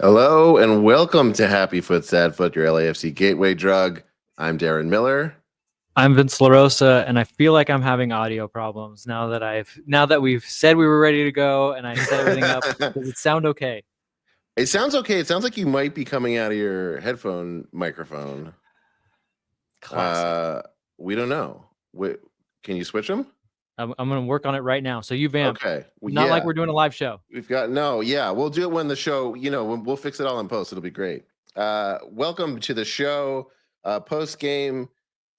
Hello and welcome to Happy Foot Sad Foot, your LAFC gateway drug. I'm Darren Miller. I'm Vince LaRosa, and I feel like I'm having audio problems now that we've said we were ready to go, and I set everything up. Does it sound okay? It sounds okay. It sounds like you might be coming out of your headphone microphone. Classic. We don't know. Can you switch them? I'm going to work on it right now. So you vamp. Okay. Well, Not like we're doing a live show. We'll do it when the show, we'll fix it all in post. It'll be great. Welcome to the show, post game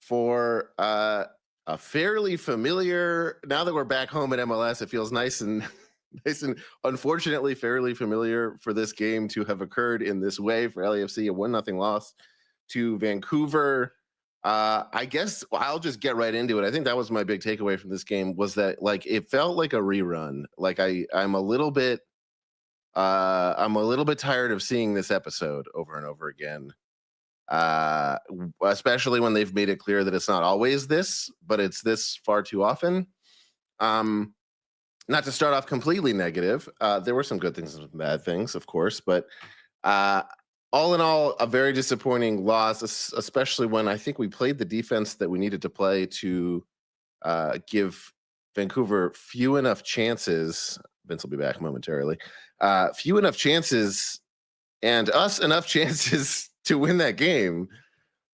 for a fairly familiar, now that we're back home at MLS, it feels nice and unfortunately fairly familiar for this game to have occurred in this way for LAFC, a 1-0 loss to Vancouver. I guess I'll just get right into it. I think that was my big takeaway from this game, was that it felt like a rerun. I'm a little bit tired of seeing this episode over and over again. Especially when they've made it clear that it's not always this, but it's this far too often. Not to start off completely negative, there were some good things and some bad things, of course, but all in all, a very disappointing loss, especially when I think we played the defense that we needed to play to give Vancouver few enough chances. Vince will be back momentarily. Few enough chances and us enough chances to win that game.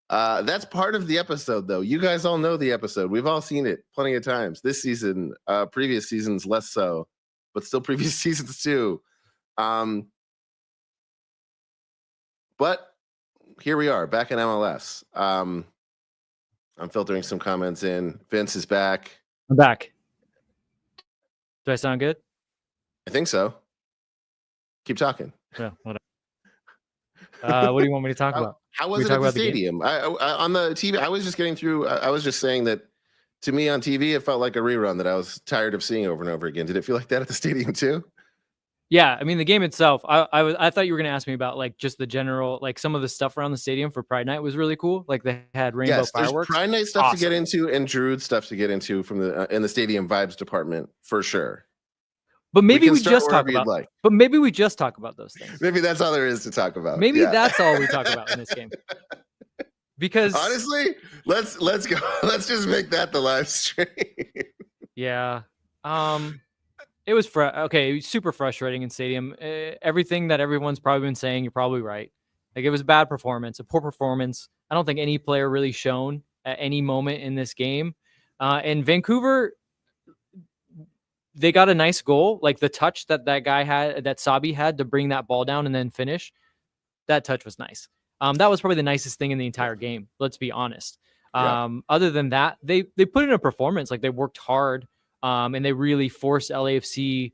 That's part of the episode, though. You guys all know the episode. We've all seen it plenty of times. This season, previous seasons less so, but still previous seasons too. But here we are, back in MLS. I'm filtering some comments in. Vince is back. I'm back. Do I sound good? I think so. Keep talking. Yeah, whatever. What do you want me to talk about? How was it at the stadium? On the TV, I was just getting through. I was just saying that to me on TV, it felt like a rerun that I was tired of seeing over and over again. Did it feel like that at the stadium too? Yeah, I mean, the game itself, I thought you were going to ask me about just the general, some of the stuff around the stadium for Pride Night was really cool. They had rainbow fireworks. There's Pride Night stuff to get into and Druid stuff to get into from the in the stadium vibes department for sure. But maybe we just talk about. But maybe we just talk about those things. Maybe that's all there is to talk about. Maybe that's all we talk about in this game. Because honestly, let's go. Let's just make that the live stream. Yeah. It was super frustrating in stadium. Everything that everyone's probably been saying, you're probably right. It was a bad performance, a poor performance. I don't think any player really shone at any moment in this game. And Vancouver, they got a nice goal. The touch that guy had, that Sabi had to bring that ball down and then finish. That touch was nice. That was probably the nicest thing in the entire game. Let's be honest. Other than that, they put in a performance. They worked hard. And they really forced LAFC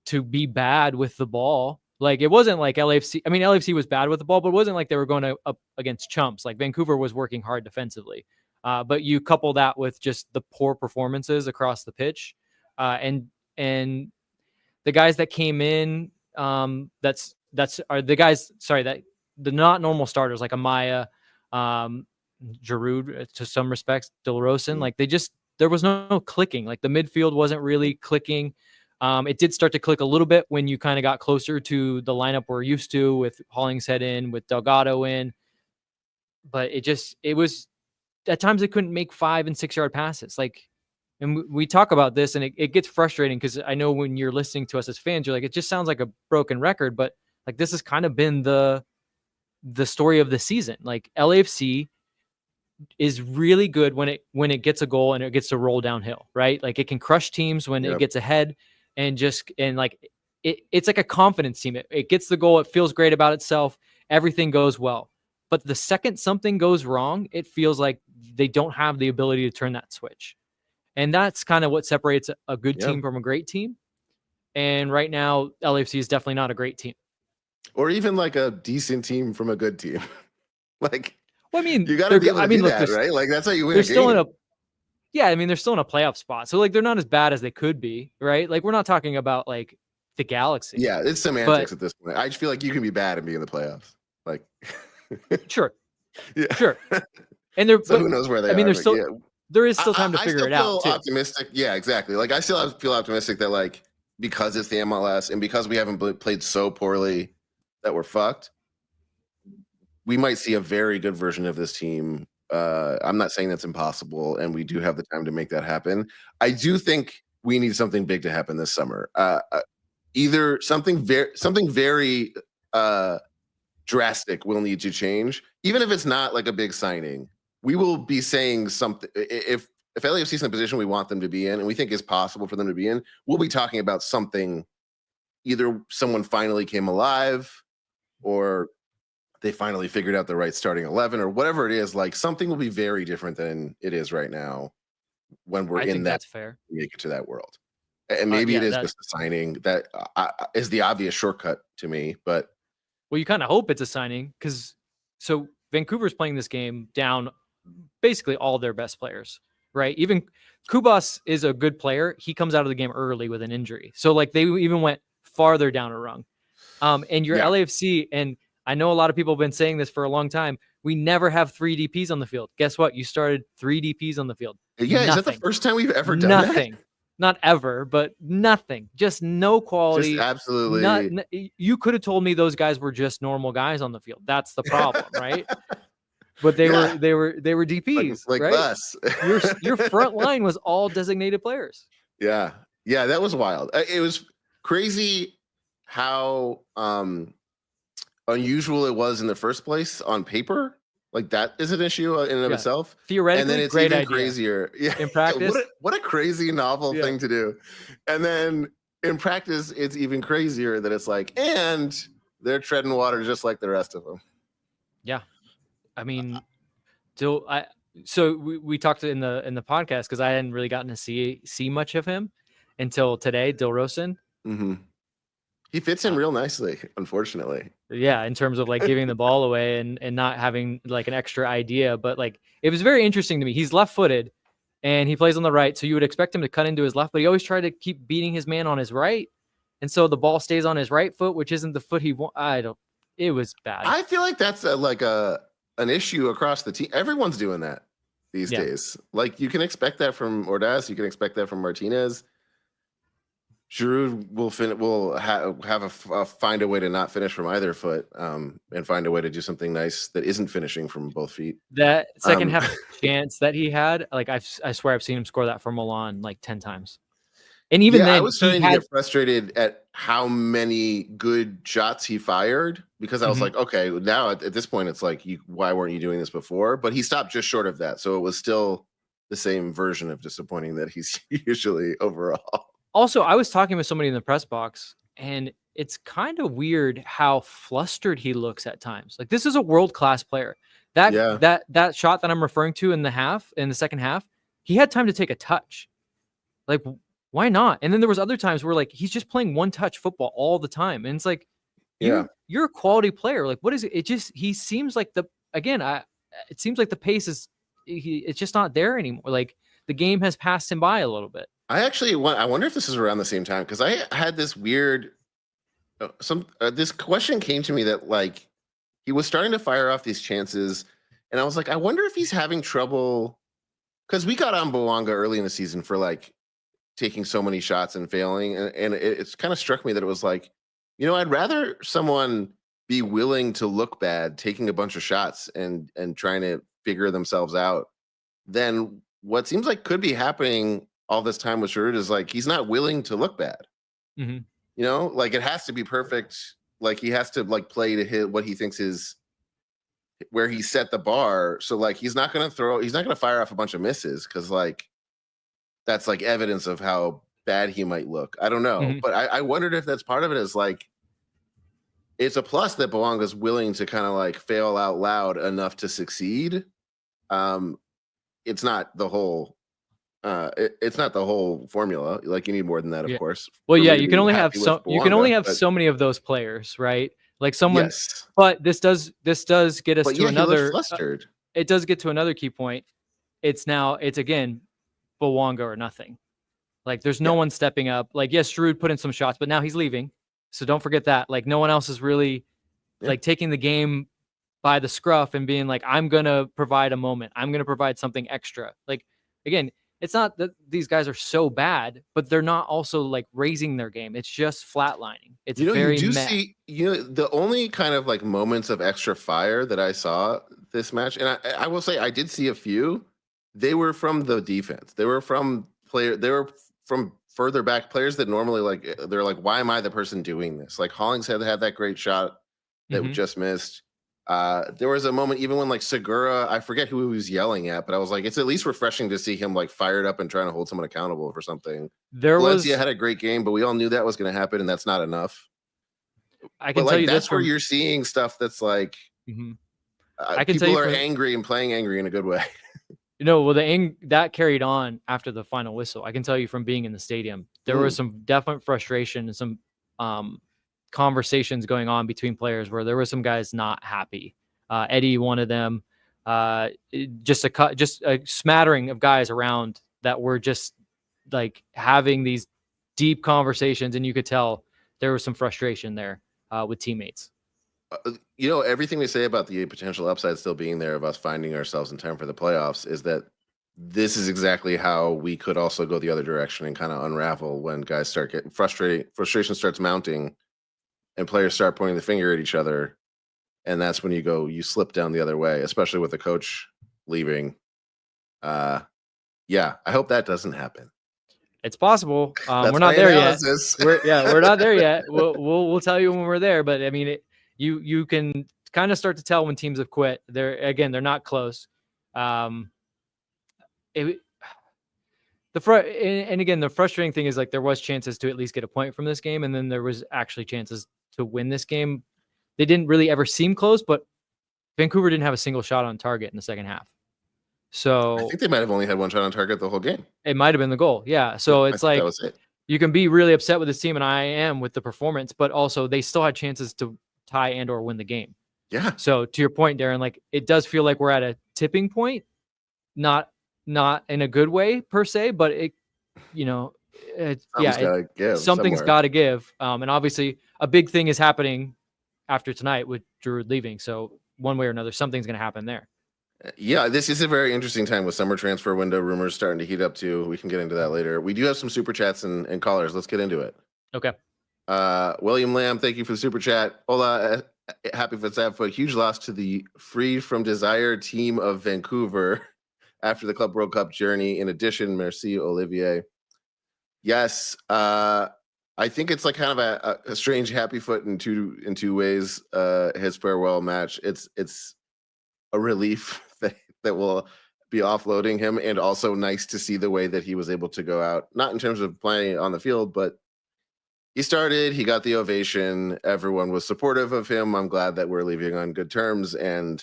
to be bad with the ball. It wasn't like LAFC. I mean, LAFC was bad with the ball, but it wasn't like they were going up against chumps. Vancouver was working hard defensively. But you couple that with just the poor performances across the pitch, and the guys that came in, are the guys. Sorry, that the not normal starters like Amaya, Giroud to some respects, Dilrosun. There was no clicking. The midfield wasn't really clicking. It did start to click a little bit when you kind of got closer to the lineup we're used to, with Hollingshead in, with Delgado in. But it was at times they couldn't make 5 and 6 yard passes. And we talk about this, and it gets frustrating because I know when you're listening to us as fans, you're it just sounds like a broken record. But this has kind of been the story of the season. LAFC is really good when it gets a goal and it gets to roll downhill, right? It can crush teams when it gets ahead it's like a confidence team. It gets the goal. It feels great about itself. Everything goes well. But the second something goes wrong, it feels like they don't have the ability to turn that switch. And that's kind of what separates a good team from a great team. And right now, LAFC is definitely not a great team. Or even a decent team from a good team. Well, I mean, you got to be able to do that, right? That's how you win a game. They're still in a playoff spot. So, they're not as bad as they could be, right? We're not talking about, the Galaxy. Yeah, it's semantics at this point. I just feel like you can be bad and be in the playoffs. Sure. Yeah. Sure. And who knows where they are? I mean, there is still time to figure it out, too. Optimistic. Yeah, exactly. I still feel optimistic that, because it's the MLS and because we haven't played so poorly that we're fucked, we might see a very good version of this team. I'm not saying that's impossible, and we do have the time to make that happen. I do think we need something big to happen this summer. Either something very drastic will need to change, even if it's not like a big signing. We will be saying something if LAFC is in a position we want them to be in, and we think is possible for them to be in. We'll be talking about something. Either someone finally came alive, or they finally figured out the right starting 11, or whatever it is. Like, something will be very different than it is right now when we're I in think that. that's fair. Make it to that world, and maybe it is just a signing that is the obvious shortcut to me. But well, you kind of hope it's a signing, because so Vancouver's playing this game down basically all their best players, right? Even Kubas is a good player. He comes out of the game early with an injury, so like they even went farther down a rung. And your LAFC, and I know a lot of people have been saying this for a long time, we never have 3 DPs on the field. Guess what? You started 3 DPs on the field. Yeah, is that the first time we've ever done nothing? Not ever, but nothing. Just no quality. Just absolutely. You could have told me those guys were just normal guys on the field. That's the problem, right? But they were DPs, like right? us. Your front line was all designated players. Yeah, that was wild. It was crazy how unusual it was in the first place on paper. Like, that is an issue in and of itself. Theoretically, and then it's great even idea. crazier. Yeah, in practice, what a crazy novel thing to do. And then in practice, it's even crazier that it's like, and they're treading water just like the rest of them. Yeah, I mean, so we talked in the podcast, because I hadn't really gotten to see much of him until today. Dilrosun. Mm-hmm. He fits in real nicely, unfortunately. Yeah, in terms of like giving the ball away and not having like an extra idea. But like, it was very interesting to me. He's left-footed and he plays on the right, so you would expect him to cut into his left, but he always tried to keep beating his man on his right. And so the ball stays on his right foot, which isn't the foot he wants. It was bad. I feel like that's an issue across the team. Everyone's doing that these days. Like, you can expect that from Ordaz. You can expect that from Martinez. Giroud will find a way to not finish from either foot, and find a way to do something nice that isn't finishing from both feet. That second half chance that he had, like I swear I've seen him score that for Milan like 10 times. And even then, I was starting to get frustrated at how many good shots he fired, because I was like, okay, now at this point, it's like, why weren't you doing this before? But he stopped just short of that, so it was still the same version of disappointing that he's usually overall. Also, I was talking with somebody in the press box, and it's kind of weird how flustered he looks at times. Like, this is a world-class player. That shot that I'm referring to in the second half, he had time to take a touch. Like, why not? And then there was other times where like he's just playing one-touch football all the time, and it's like, you're a quality player. Like, what is it? It just, he seems like it seems like the pace is it's just not there anymore. Like, the game has passed him by a little bit. I wonder if this is around the same time, because I had this weird this question came to me that like he was starting to fire off these chances, and I was like, I wonder if he's having trouble, because we got on Bouanga early in the season for like taking so many shots and failing, and it's kind of struck me that it was like, I'd rather someone be willing to look bad taking a bunch of shots and trying to figure themselves out than what seems like could be happening all this time with Giroud, is like, he's not willing to look bad. Like, it has to be perfect. Like, he has to like play to hit what he thinks is where he set the bar. So like, he's not going to fire off a bunch of misses, because like, that's like evidence of how bad he might look. I don't know. But I wondered if that's part of it, is like, it's a plus that Bouanga's willing to kind of like fail out loud enough to succeed. It's not the whole it's not the whole formula. Like, you need more than that, of course. Well, you can only have so many of those players, right? Like, someone. But this does get us to another. Flustered. It does get to another key point. It's again Bouanga or nothing. Like, there's no one stepping up. Like, yes, Giroud put in some shots, but now he's leaving, so don't forget that. Like, no one else is really like taking the game by the scruff and being like, I'm gonna provide a moment. I'm gonna provide something extra. Like, again, it's not that these guys are so bad, but they're not also like raising their game. It's just flatlining. It's You very do meh. see, the only kind of like moments of extra fire that I saw this match, and I will say I did see a few. They were from the defense. They were from further back players that normally like they're like, why am I the person doing this? Like Hollingshead had that great shot that we just missed. There was a moment even when like Segura, I forget who he was yelling at, but I was like, it's at least refreshing to see him like fired up and trying to hold someone accountable for something. Valencia had a great game, but we all knew that was going to happen, and that's not enough. I can tell you that's where you're seeing stuff that's like I can tell people you are angry and playing angry in a good way. Well, that carried on after the final whistle. I can tell you from being in the stadium, there was some definite frustration and some conversations going on between players where there were some guys not happy. Eddie, one of them, just a smattering of guys around that were just like having these deep conversations, and you could tell there was some frustration there with teammates. Everything we say about the potential upside still being there of us finding ourselves in time for the playoffs is that this is exactly how we could also go the other direction and kind of unravel when guys start getting frustrated. Frustration starts mounting and players start pointing the finger at each other. And that's when you slip down the other way, especially with the coach leaving. I hope that doesn't happen. It's possible. We're not there yet. We're not there yet. We'll tell you when we're there. But I mean, you can kind of start to tell when teams have quit. They're not close. And again, the frustrating thing is like there was chances to at least get a point from this game, and then there was actually chances to win this game. They didn't really ever seem close, but Vancouver didn't have a single shot on target in the second half. So I think they might have only had one shot on target the whole game. It might have been the goal. Yeah. So it's like you can be really upset with this team, and I am with the performance, but also they still had chances to tie and or win the game. Yeah. So to your point, Darren, like it does feel like we're at a tipping point, not in a good way per se, but something's got to give. And obviously a big thing is happening after tonight with Drew leaving. So one way or another, something's going to happen there. Yeah, this is a very interesting time with summer transfer window rumors starting to heat up too. We can get into that later. We do have some super chats and callers. Let's get into it. Okay. William Lamb, thank you for the super chat. Hola, happy for Zappa. Huge loss to the Free from Desire team of Vancouver after the Club World Cup journey. In addition, merci Olivier. Yes, I think it's like kind of a strange happy foot in two ways. His farewell match. It's a relief that will be offloading him, and also nice to see the way that he was able to go out, not in terms of playing on the field, but he started, he got the ovation, everyone was supportive of him. I'm glad that we're leaving on good terms, and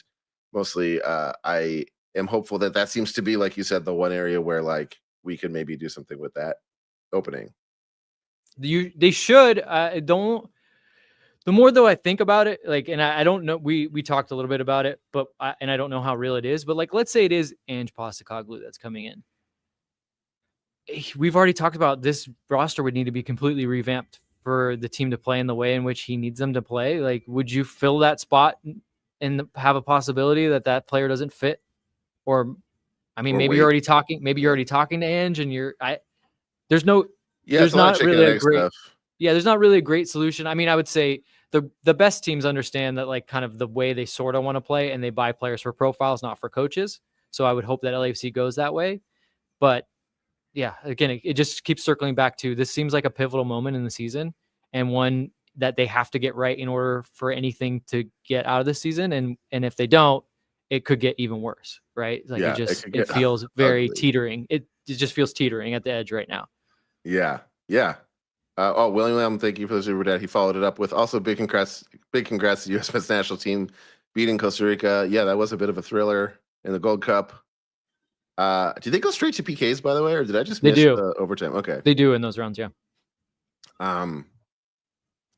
mostly I am hopeful that seems to be, like you said, the one area where like we could maybe do something with that opening. They should. The more though I think about it, like, and I don't know, we talked a little bit about it, but I don't know how real it is, but like, let's say it is Ange Postecoglou that's coming in. We've already talked about this roster would need to be completely revamped for the team to play in the way in which he needs them to play. Like, would you fill that spot and have a possibility that player doesn't fit? Or, I mean, maybe you're already talking to Ange and there's not really a great solution. I mean, I would say the best teams understand that, like, kind of the way they sort of want to play, and they buy players for profiles, not for coaches. So I would hope that LAFC goes that way. But yeah, again, it just keeps circling back to this seems like a pivotal moment in the season, and one that they have to get right in order for anything to get out of the season. And if they don't, it could get even worse, right? Like it feels very teetering. It just feels teetering at the edge right now. Yeah. Yeah. William, thank you for the super chat. He followed it up with also big congrats to the U.S. men's national team beating Costa Rica. Yeah, that was a bit of a thriller in the Gold Cup. Do they go straight to PKs, by the way, or did I just miss the overtime? Okay. They do in those rounds, yeah.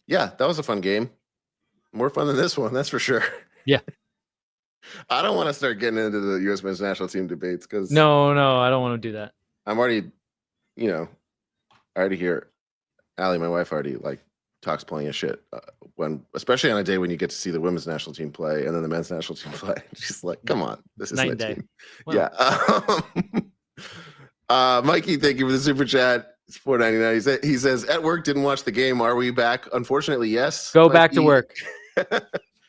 Yeah, that was a fun game. More fun than this one, that's for sure. Yeah. I don't want to start getting into the U.S. men's national team debates because No, I don't want to do that. I'm already, I already hear Allie, my wife, already like talks plenty of shit especially on a day when you get to see the women's national team play and then the men's national team play. She's like, "Come on, this is my team." Wow. Yeah. Mikey, thank you for the super chat. It's $4.99. He says, at work, didn't watch the game. Are we back? Unfortunately, yes. Go back to work.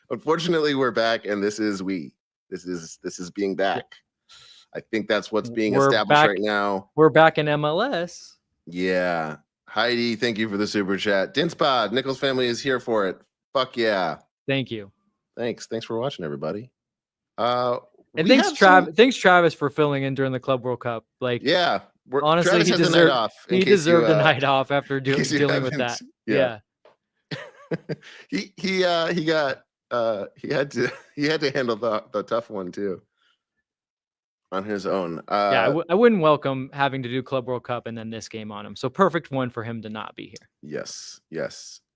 Unfortunately, we're back, and this is being back. I think that's what's being We're established back. right now. We're back in MLS. Yeah. Heidi, thank you for the super chat. DINCEPOD, Nichols family is here for it. Fuck yeah. Thank you. Thanks for watching, everybody. And thanks Travis for filling in during the Club World Cup. Like, yeah, honestly, Travis he has the night off. He deserved a night off after dealing with that. Yeah. he had to handle the tough one too on his own. I wouldn't welcome having to do Club World Cup and then this game on him. So perfect one for him to not be here. Yes.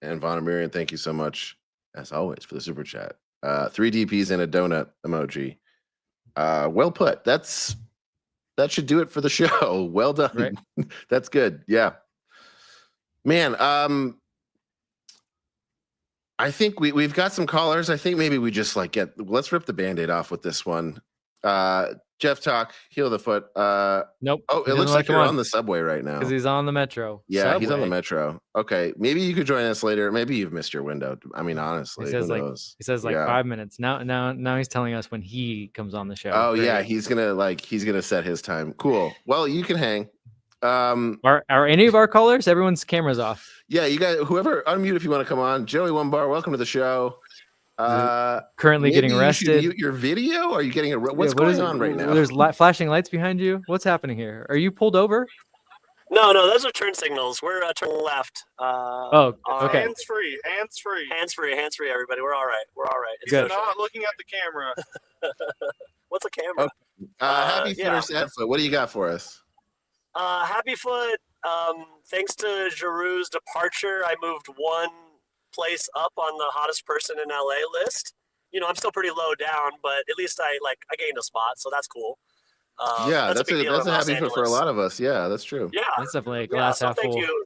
And Von Amirian, thank you so much as always for the super chat. 3 DPs and a donut emoji. Well put. That should do it for the show. Well done. Right. That's good. Yeah, man. I think we've got some callers. I think maybe we just let's rip the Band-Aid off with this one. Jeff Talk, Heal the Foot. Nope. Oh, it looks like you're on the subway right now. Because he's on the metro. Yeah, subway. He's on the metro. Okay, maybe you could join us later. Maybe you've missed your window. I mean, honestly, who knows? He says 5 minutes. Now he's telling us when he comes on the show. Oh, great. Yeah, he's gonna set his time. Cool. Well, you can hang. Are any of our callers? Everyone's cameras off. Yeah, you guys, whoever, unmute if you want to come on. Joey One Bar, welcome to the show. Currently getting arrested. You mute your video? Are you getting what's going on right now? There's flashing lights behind you. What's happening here? Are you pulled over? No, those are turn signals. We're turning left. Okay. Hands free. Everybody, we're all right. It's not looking at the camera. What's a camera? Okay. Happy foot or sad foot? What do you got for us? Happy foot. Thanks to Giroux's departure, I moved one place up on the hottest person in LA list. I'm still pretty low down, but at least I gained a spot, so that's cool. That's a happy foot for a lot of us. Yeah, that's true. Yeah, that's definitely a glass half full. Thank you.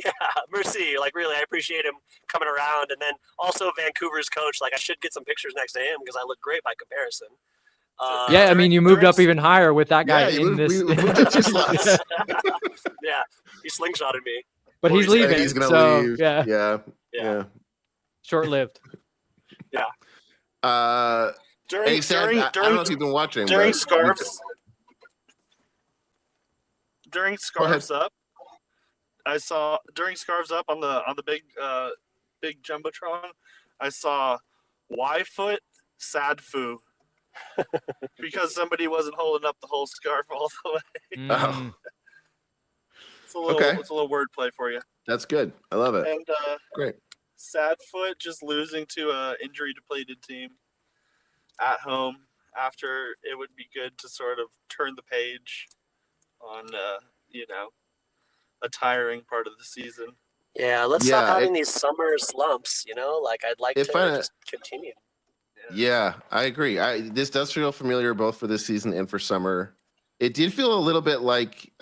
Yeah, merci. Really, I appreciate him coming around, and then also Vancouver's coach. I should get some pictures next to him because I look great by comparison. I mean, you moved up even higher with that guy in this. We moved up 2 slots. Yeah, he slingshotted me. But he's leaving. He's gonna leave. Yeah. Short-lived. Yeah. I don't know if you've been watching. During Scarves Up, I saw on the big jumbotron, I saw Y-foot sad foo. Because somebody wasn't holding up the whole scarf all the way. Oh. It's a little wordplay for you. That's good. I love it. And great. Sadfoot just losing to a injury depleted team at home after it would be good to sort of turn the page on a tiring part of the season. Yeah, let's stop having these summer slumps, I'd like to just continue. Yeah, I agree. This does feel familiar both for this season and for summer. It did feel a little bit like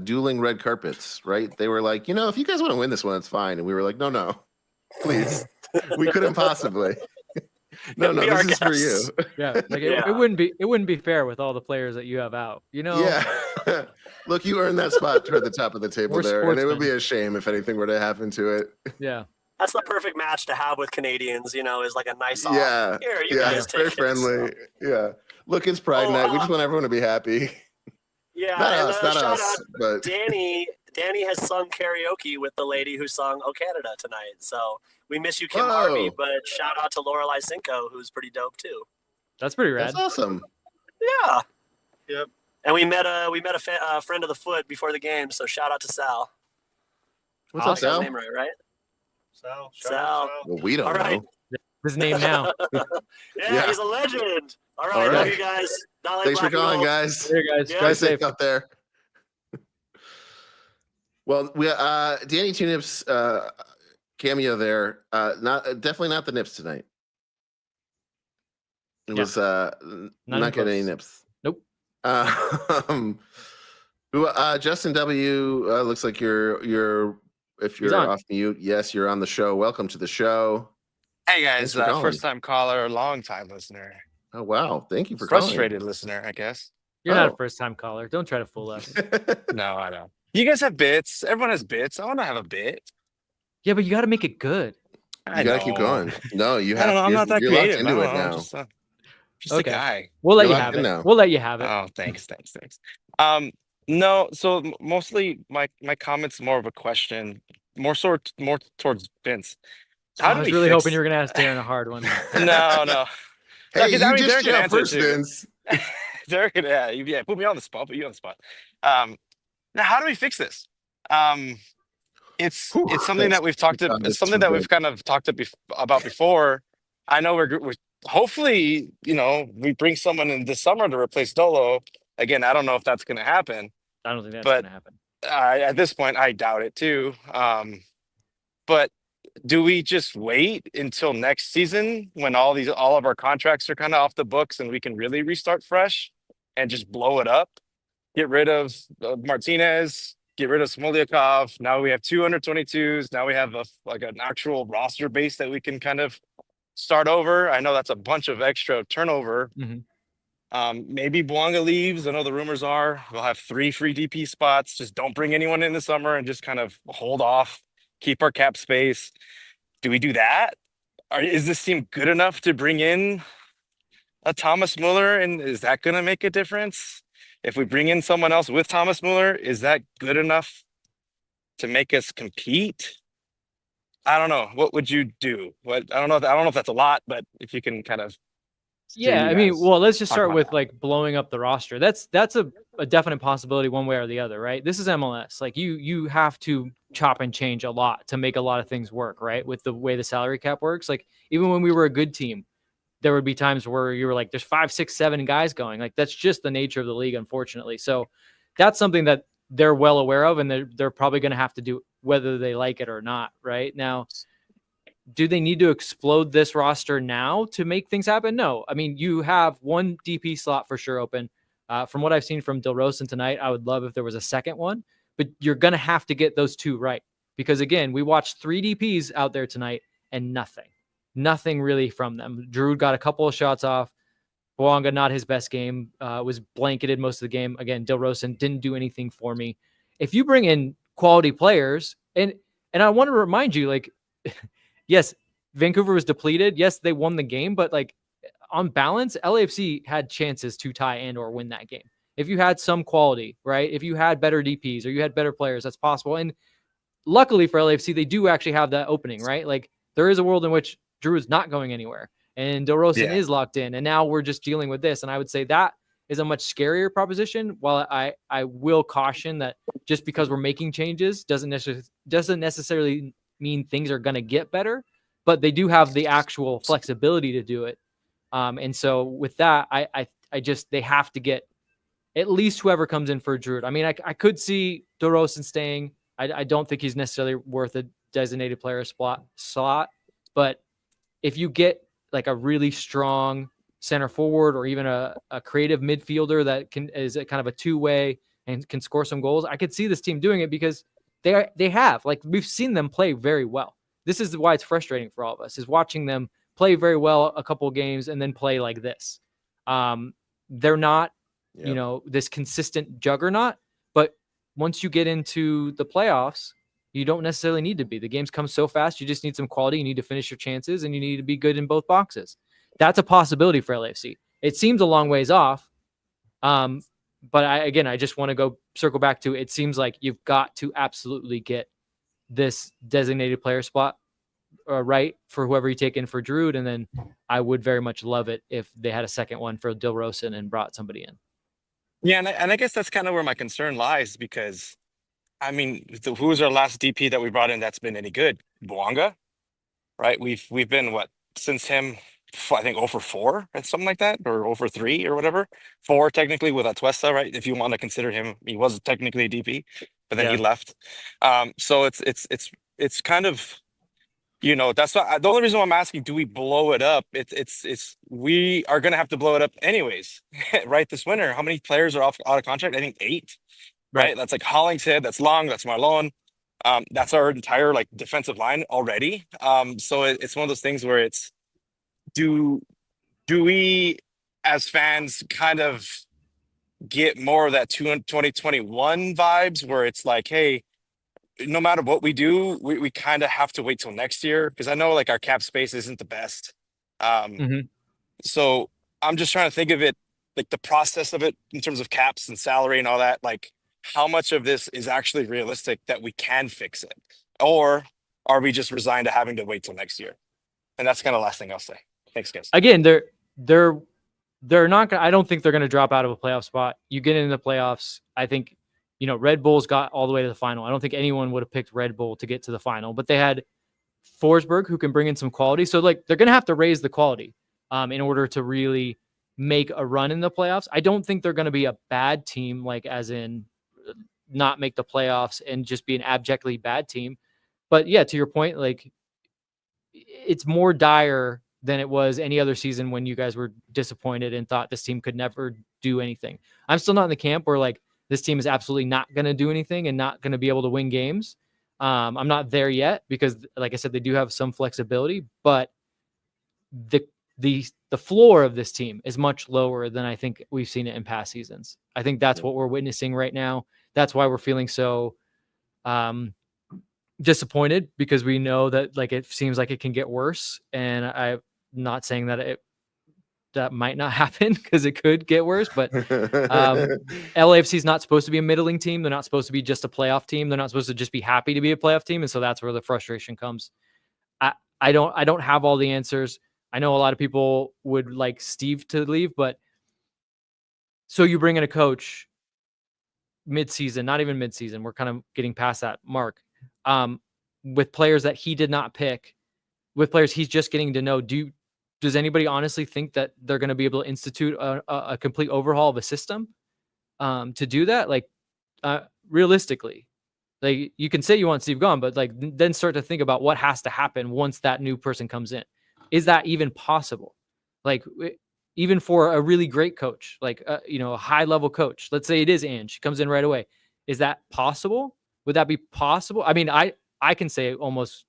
dueling red carpets, right? They were like, if you guys want to win this one, it's fine. And we were like, no, please. We couldn't possibly. No, this is for you. Yeah, it wouldn't be fair with all the players that you have out. Yeah. Look, you earned that spot toward the top of the table there, and it would be a shame if anything were to happen to it. Yeah. That's the perfect match to have with Canadians, is like a nice off. Yeah. Here, you guys it's very friendly. So. Yeah. Look, it's Pride Night. We just want everyone to be happy. Yeah. Not us. But Danny has sung karaoke with the lady who sung "Oh Canada" tonight. So we miss you, Kim Harvey, but shout out to Lorelai Cinco, who's pretty dope too. That's pretty rad. That's awesome. Yeah. Yep. And we met a friend of the foot before the game, so shout out to Sal. What's up, Sal? His name right? Sal. Well, we don't know. His name now. yeah, he's a legend. All right. Love you guys. Thanks for calling, guys. Here, guys. Yeah. Drive safe out there. Well, we Danny Two Nips cameo there. Definitely not the Nips tonight. It was not getting any Nips. Nope. Justin W. Looks like you're if you're off mute. Yes, you're on the show. Welcome to the show. Hey guys, first time caller, long time listener. Oh wow, thank you for calling. Frustrated listener, I guess. You're not a Oh. first-time caller. Don't try to fool us. No, I know. You guys have bits. Everyone has bits. I want to have a bit. Yeah, but you got to make it good. I You gotta keep know. going. No, you I don't have. know. I'm not that You're locked creative. I into don't it know. now. Just a Okay. guy. We'll let You're you locked have in it. now. We'll let you have it. Oh, thanks. No, so mostly my comments more of a question, more towards Vince. Oh, How I do was we really fix? hoping you were going to ask Darren a hard one. No. Hey, 'cause, you I mean, just Darren can shout answer first, too. Vince. Derek, yeah, put me on the spot. Now how do we fix this? It's something that we've talked to. It's something that we've kind of talked about before. I know we're hopefully, we bring someone in this summer to replace Dolo. Again, I don't know if that's going to happen, I don't think that's but going to happen. at this point, I doubt it too. But do we just wait until next season when all of our contracts are kind of off the books and we can really restart fresh and just blow it up? Get rid of Martinez, get rid of Smolyakov. Now we have 222s. Now we have an actual roster base that we can kind of start over. I know that's a bunch of extra turnover. Mhm. Maybe Bouanga leaves. I know the rumors are we'll have 3 free DP spots. Just don't bring anyone in the summer and just kind of hold off, keep our cap space. Do we do that? Is this team good enough to bring in a Thomas Muller? And is that going to make a difference? If we bring in someone else with Thomas Muller, is that good enough to make us compete? I don't know. What would you do? I don't know if that's a lot, but if you can kind of. Yeah, I mean, well, let's just talk start about with that. like blowing up the roster. That's a definite possibility one way or the other, right? This is MLS. Like you have to chop and change a lot to make a lot of things work, right? With the way the salary cap works. Like even when we were a good team, there would be times where you were like, there's 5, 6, 7 guys going. Like that's just the nature of the league, unfortunately. So that's something that they're well aware of, and they're probably going to have to do whether they like it or not. Right now, do they need to explode this roster now to make things happen? No. I mean, you have one DP slot for sure open. From what I've seen from Dilrosun tonight, I would love if there was a second one, but you're going to have to get those 2 right. Because again, we watched 3 DPs out there tonight and nothing really from them. Drew got a couple of shots off. Bouanga, not his best game, was blanketed most of the game. Again, Dilrosun didn't do anything for me. If you bring in quality players, and I want to remind you, like, yes, Vancouver was depleted. Yes, they won the game, but like on balance, LAFC had chances to tie and or win that game. If you had some quality, right? If you had better DPs or you had better players, that's possible. And luckily for LAFC, they do actually have that opening, right? Like there is a world in which Drew is not going anywhere and Dilrosun is locked in. And now we're just dealing with this. And I would say that is a much scarier proposition. While I will caution that just because we're making changes doesn't necessarily mean things are going to get better, but they do have the actual flexibility to do it. And so with that, I just, they have to get at least whoever comes in for Drew. I mean, I could see Dilrosun staying. I don't think he's necessarily worth a designated player slot, but if you get like a really strong center forward or even a creative midfielder that is a kind of a 2-way and can score some goals, I could see this team doing it because they have, like, we've seen them play very well. This is why it's frustrating for all of us, is watching them play very well a couple of games and then play like this. They're not, this consistent juggernaut, but once you get into the playoffs, you don't necessarily need to be. The games come so fast. You just need some quality. You need to finish your chances and you need to be good in both boxes. That's a possibility for LAFC. It seems a long ways off. But I just want to circle back to, it seems like you've got to absolutely get this designated player spot right for whoever you take in for Drew. And then I would very much love it if they had a second one for Dilrosun and brought somebody in. Yeah, and I guess that's kind of where my concern lies because, I mean, who was our last DP that we brought in that's been any good? Bouanga, right? We've been since him, I think 0 for 4 or something like that, or 0 for 3 or whatever. 4 technically with Atuesta, right? If you want to consider him, he was technically a DP, but then he left. So it's kind of, that's not the only reason why I'm asking. Do we blow it up? It's we are gonna have to blow it up anyways, right? This winter, how many players are out of contract? I think 8. Right? That's like Hollingshead, that's Long, that's Marlon. That's our entire like defensive line already. So it's one of those things where it's do we as fans kind of get more of that 2021 vibes where it's like, hey, no matter what we do, we kind of have to wait till next year because I know like our cap space isn't the best. Mhm. So I'm just trying to think of it like the process of it in terms of caps and salary and all that. Like, how much of this is actually realistic that we can fix it, or are we just resigned to having to wait till next year? And that's kind of the last thing I'll say. Thanks, guys. Again, they're not gonna, I don't think they're gonna drop out of a playoff spot. You get into the playoffs, I think, you know, Red Bulls got all the way to the final. I don't think anyone would have picked Red Bull to get to the final, but they had Forsberg who can bring in some quality. So like they're gonna have to raise the quality in order to really make a run in the playoffs. I don't think they're gonna be a bad team, like as in not make the playoffs and just be an abjectly bad team. But yeah, to your point, like it's more dire than it was any other season when you guys were disappointed and thought this team could never do anything. I'm still not in the camp where like this team is absolutely not going to do anything and not going to be able to win games. I'm not there yet because, like I said, they do have some flexibility, but the floor of this team is much lower than I think we've seen it in past seasons. I think that's what we're witnessing right now. That's why we're feeling so disappointed, because we know that like it seems like it can get worse, and I'm not saying that that might not happen because it could get worse, but LAFC is not supposed to be a middling team. They're not supposed to be just a playoff team. They're not supposed to just be happy to be a playoff team, and so that's where the frustration comes. I don't have all the answers. I know a lot of people would like Steve to leave, but so you bring in a coach mid-season, not even mid-season, we're kind of getting past that mark, with players that he did not pick, with players he's just getting to know. Does anybody honestly think that they're going to be able to institute a complete overhaul of a system to do that? Like realistically, like you can say you want Steve gone, but like then start to think about what has to happen once that new person comes in. Is that even possible? Like even for a really great coach, like you know, a high level coach, let's say it is Ange, comes in right away. Is that possible? Would that be possible? I mean, I can say almost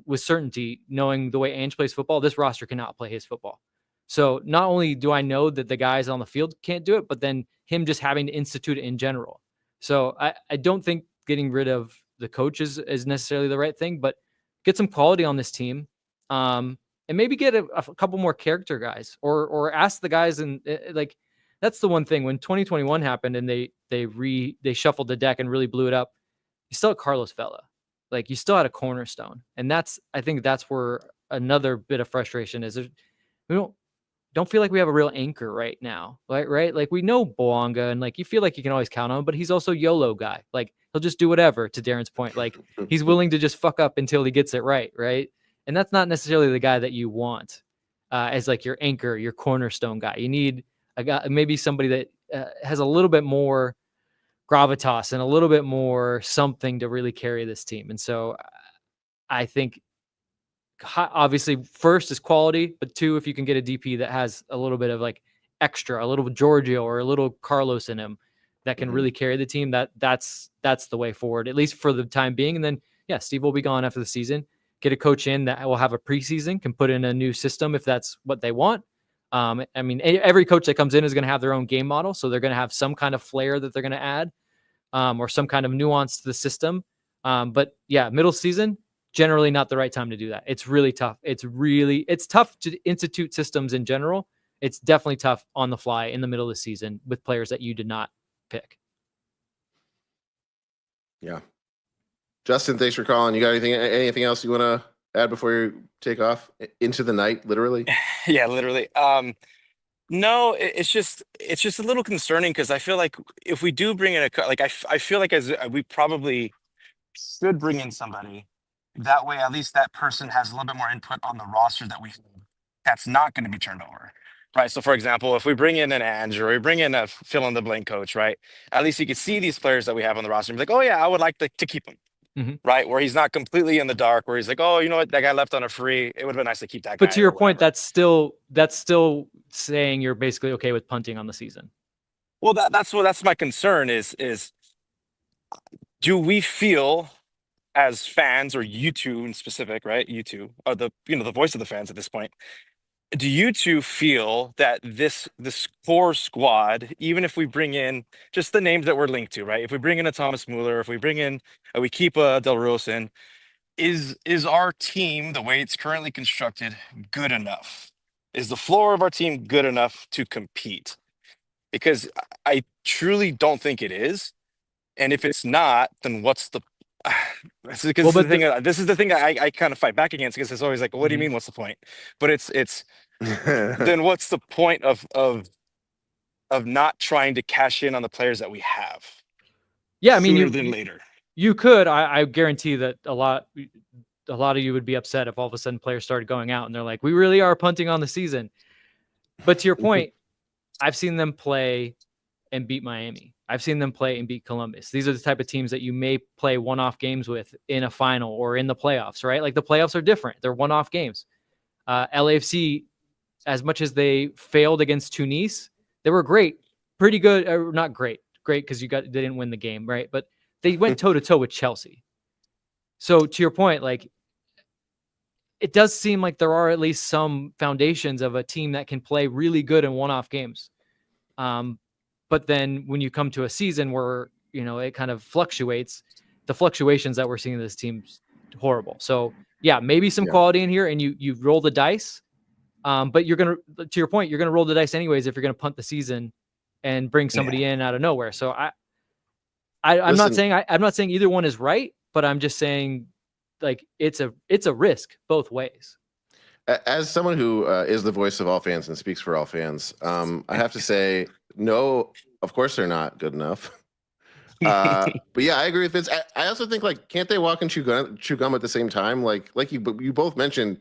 with certainty, knowing the way Ange plays football, this roster cannot play his football. So not only do I know that the guys on the field can't do it, but then him just having to institute it in general. So I don't think getting rid of the coach is necessarily the right thing, but get some quality on this team. And maybe get a couple more character guys, or ask the guys, and like that's the one thing when 2021 happened and they shuffled the deck and really blew it up. You still had Carlos Vela, like you still had a cornerstone, and I think that's where another bit of frustration is. We don't feel like we have a real anchor right now, right? Like we know Boanga, and like you feel like you can always count on him, but he's also YOLO guy. Like he'll just do whatever. To Darren's point, like he's willing to just fuck up until he gets it right? And that's not necessarily the guy that you want as like your anchor, your cornerstone guy. You need a guy, maybe somebody that has a little bit more gravitas and a little bit more something to really carry this team. And so I think obviously first is quality, but two, if you can get a DP that has a little bit of like extra, a little Giorgio or a little Carlos in him that can really carry the team, that's the way forward, at least for the time being. And then yeah, Steve will be gone after the season. Get a coach in that will have a preseason, can put in a new system if that's what they want. I mean, every coach that comes in is going to have their own game model, so they're going to have some kind of flair that they're going to add, or some kind of nuance to the system. But yeah, middle season, generally not the right time to do that. It's really tough. It's tough to institute systems in general. It's definitely tough on the fly in the middle of the season with players that you did not pick. Yeah. Justin, thanks for calling. You got anything else you want to add before you take off into the night, literally? Yeah, literally. No, it's just a little concerning because I feel like if we do bring in I feel like as we probably should bring in somebody, that way at least that person has a little bit more input on the roster that's not going to be turned over. Right. So, for example, if we bring in an Ange or we bring in a fill in the blank coach, right, at least you can see these players that we have on the roster and be like, oh, yeah, I would like to keep them. Right. Where he's not completely in the dark, where he's like, oh, you know what? That guy left on a free. It would have been nice to keep that guy. But to your point, that's still saying you're basically okay with punting on the season. Well, that's my concern is do we feel as fans, or you two in specific, right? You two are the voice of the fans at this point. do you two feel that this core squad, even if we bring in just the names that we're linked to, right? If we bring in a Thomas Mueller, if we bring in, we keep a Del Rosen, is our team, the way it's currently constructed, good enough? Is the floor of our team good enough to compete? Because I truly don't think it is. And if it's not, then what's the this is, Well, the but thing, this is the thing I kind of fight back against, because it's always like, what do you mean, what's the point? But it's then what's the point of not trying to cash in on the players that we have? Yeah, I mean, sooner than later. You could. I guarantee that a lot of you would be upset if all of a sudden players started going out and they're like, we really are punting on the season. But to your point, I've seen them play and beat Miami. I've seen them play and beat Columbus. These are the type of teams that you may play one-off games with in a final or in the playoffs, right? Like the playoffs are different. They're one-off games. LAFC, as much as they failed against Tunis, they were great, pretty good. Not great because they didn't win the game, right? But they went toe-to-toe with Chelsea. So to your point, like, it does seem like there are at least some foundations of a team that can play really good in one-off games. But then when you come to a season where, it kind of fluctuates, the fluctuations that we're seeing in this team's horrible. So yeah, maybe some quality in here and you roll the dice. But to your point, you're going to roll the dice anyways if you're going to punt the season and bring somebody in out of nowhere. So I'm not saying either one is right, but I'm just saying, like, it's a risk both ways. As someone who is the voice of all fans and speaks for all fans, I have to say, no, of course they're not good enough. But yeah, I agree with Vince. I also think, like, can't they walk and chew gum at the same time? Like you both mentioned,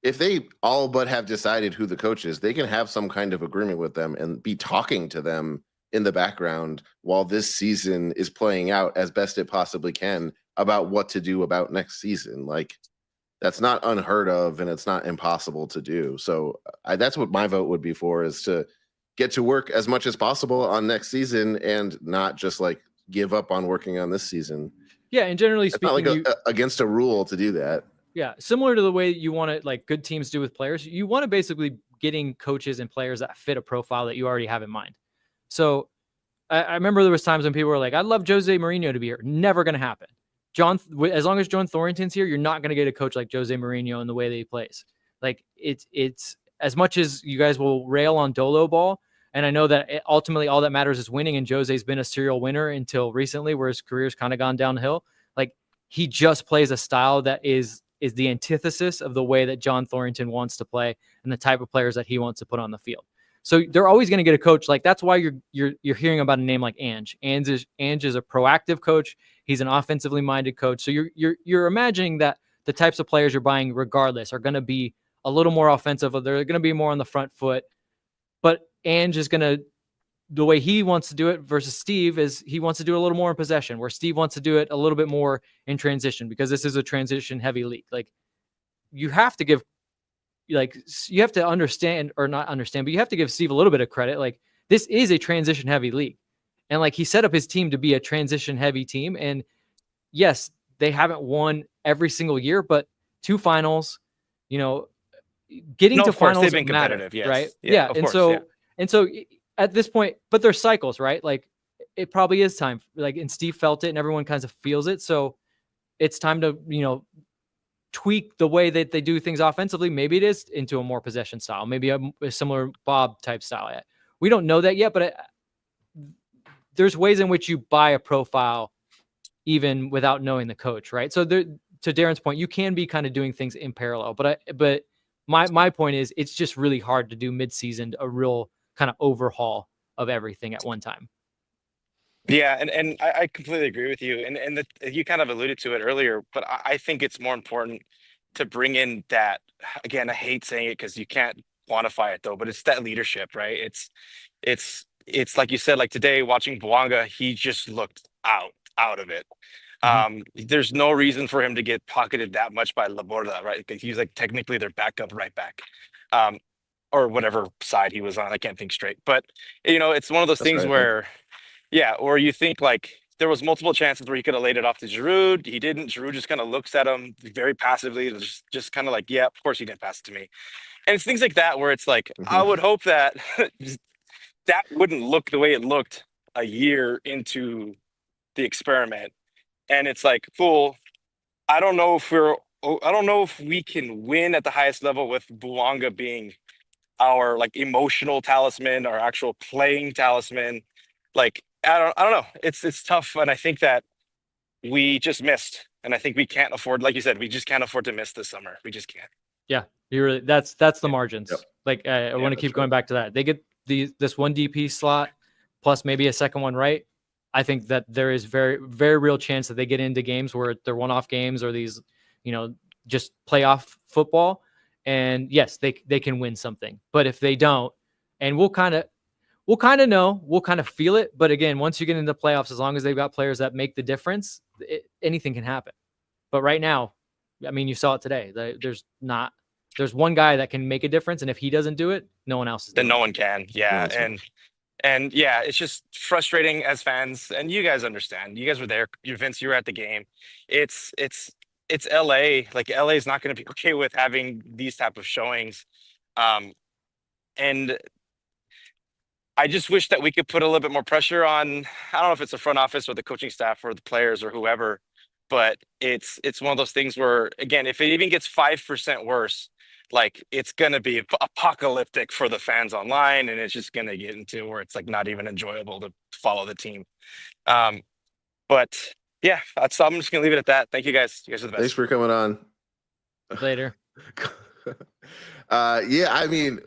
if they all but have decided who the coach is, they can have some kind of agreement with them and be talking to them in the background while this season is playing out as best it possibly can about what to do about next season. Like, that's not unheard of and it's not impossible to do. So that's what my vote would be for, is to get to work as much as possible on next season and not just like give up on working on this season. Yeah. And generally speaking, it's not like against a rule to do that. Yeah. Similar to the way you want it, like good teams do with players, you want to basically getting coaches and players that fit a profile that you already have in mind. So I remember there was times when people were like, I'd love Jose Mourinho to be here. Never going to happen. As long as John Thornton's here, you're not going to get a coach like Jose Mourinho in the way that he plays. Like, it's as much as you guys will rail on Dolo ball, and I know that ultimately all that matters is winning, and Jose's been a serial winner until recently, where his career's kind of gone downhill. Like, he just plays a style that is the antithesis of the way that John Thornton wants to play and the type of players that he wants to put on the field. So they're always going to get a coach. Like, that's why you're hearing about a name like Ange. Ange is a proactive coach. He's an offensively minded coach. So you're imagining that the types of players you're buying regardless are going to be a little more offensive. They're going to be more on the front foot. But Ange is going to, the way he wants to do it versus Steve is he wants to do it a little more in possession, where Steve wants to do it a little bit more in transition, because this is a transition heavy league. Like, you have to give, like, you have to understand, or not understand, but you have to give Steve a little bit of credit. Like, this is a transition heavy league. And like, he set up his team to be a transition heavy team. And yes, they haven't won every single year, but 2 finals, getting to finals, they've been competitive, matter, yes. right? Yeah. And so at this point, but there's cycles, right? Like, it probably is time. Like, and Steve felt it, and everyone kind of feels it. So it's time to, tweak the way that they do things offensively. Maybe it is into a more possession style, maybe a similar Bob type style. We don't know that yet, but there's ways in which you buy a profile even without knowing the coach, right? So to Darren's point, you can be kind of doing things in parallel, but my point is, it's just really hard to do mid-season a real kind of overhaul of everything at one time. Yeah, and I completely agree with you. And you kind of alluded to it earlier, but I think it's more important to bring in that, again, I hate saying it because you can't quantify it though, but it's that leadership, right? It's like you said, like today watching Bouanga, he just looked out of it. There's no reason for him to get pocketed that much by Laborda, right? Because he's like technically their backup right back. Or whatever side he was on. I can't think straight. But it's one of those things where or you think like there was multiple chances where he could have laid it off to Giroud. He didn't. Giroud just kind of looks at him very passively, just kind of like, yeah, of course he didn't pass it to me. And it's things like that where it's like, I would hope that that wouldn't look the way it looked a year into the experiment. And it's like, cool. I don't know if we can win at the highest level with Bouanga being our like emotional talisman, our actual playing talisman. Like, I don't know. It's tough. And I think that we just missed. And I think we can't afford, like you said, we just can't afford to miss this summer. We just can't. Yeah, you really. That's the margins. Yep. Like I want to keep going back to that. They get this one DP slot plus maybe a second one, right? I think that there is very, very real chance that they get into games where they're one-off games or these, just playoff football. And yes, they can win something. But if they don't, and we'll kind of know, we'll kind of feel it. But again, once you get into the playoffs, as long as they've got players that make the difference, anything can happen. But right now, I mean, you saw it today. There's one guy that can make a difference, and if he doesn't do it, no one else is. Then no one can. Yeah, and yeah, it's just frustrating as fans, and you guys understand. You guys were there. Vince, you were at the game. It's LA. Like LA is not going to be okay with having these type of showings, and I just wish that we could put a little bit more pressure on. I don't know if it's the front office or the coaching staff or the players or whoever, but it's one of those things where, again, if it even gets 5% worse, like it's gonna be apocalyptic for the fans online, and it's just gonna get into where it's like not even enjoyable to follow the team. But yeah, I'm just gonna leave it at that. Thank you guys. You guys are the best. Thanks for coming on. Later. Yeah, I mean,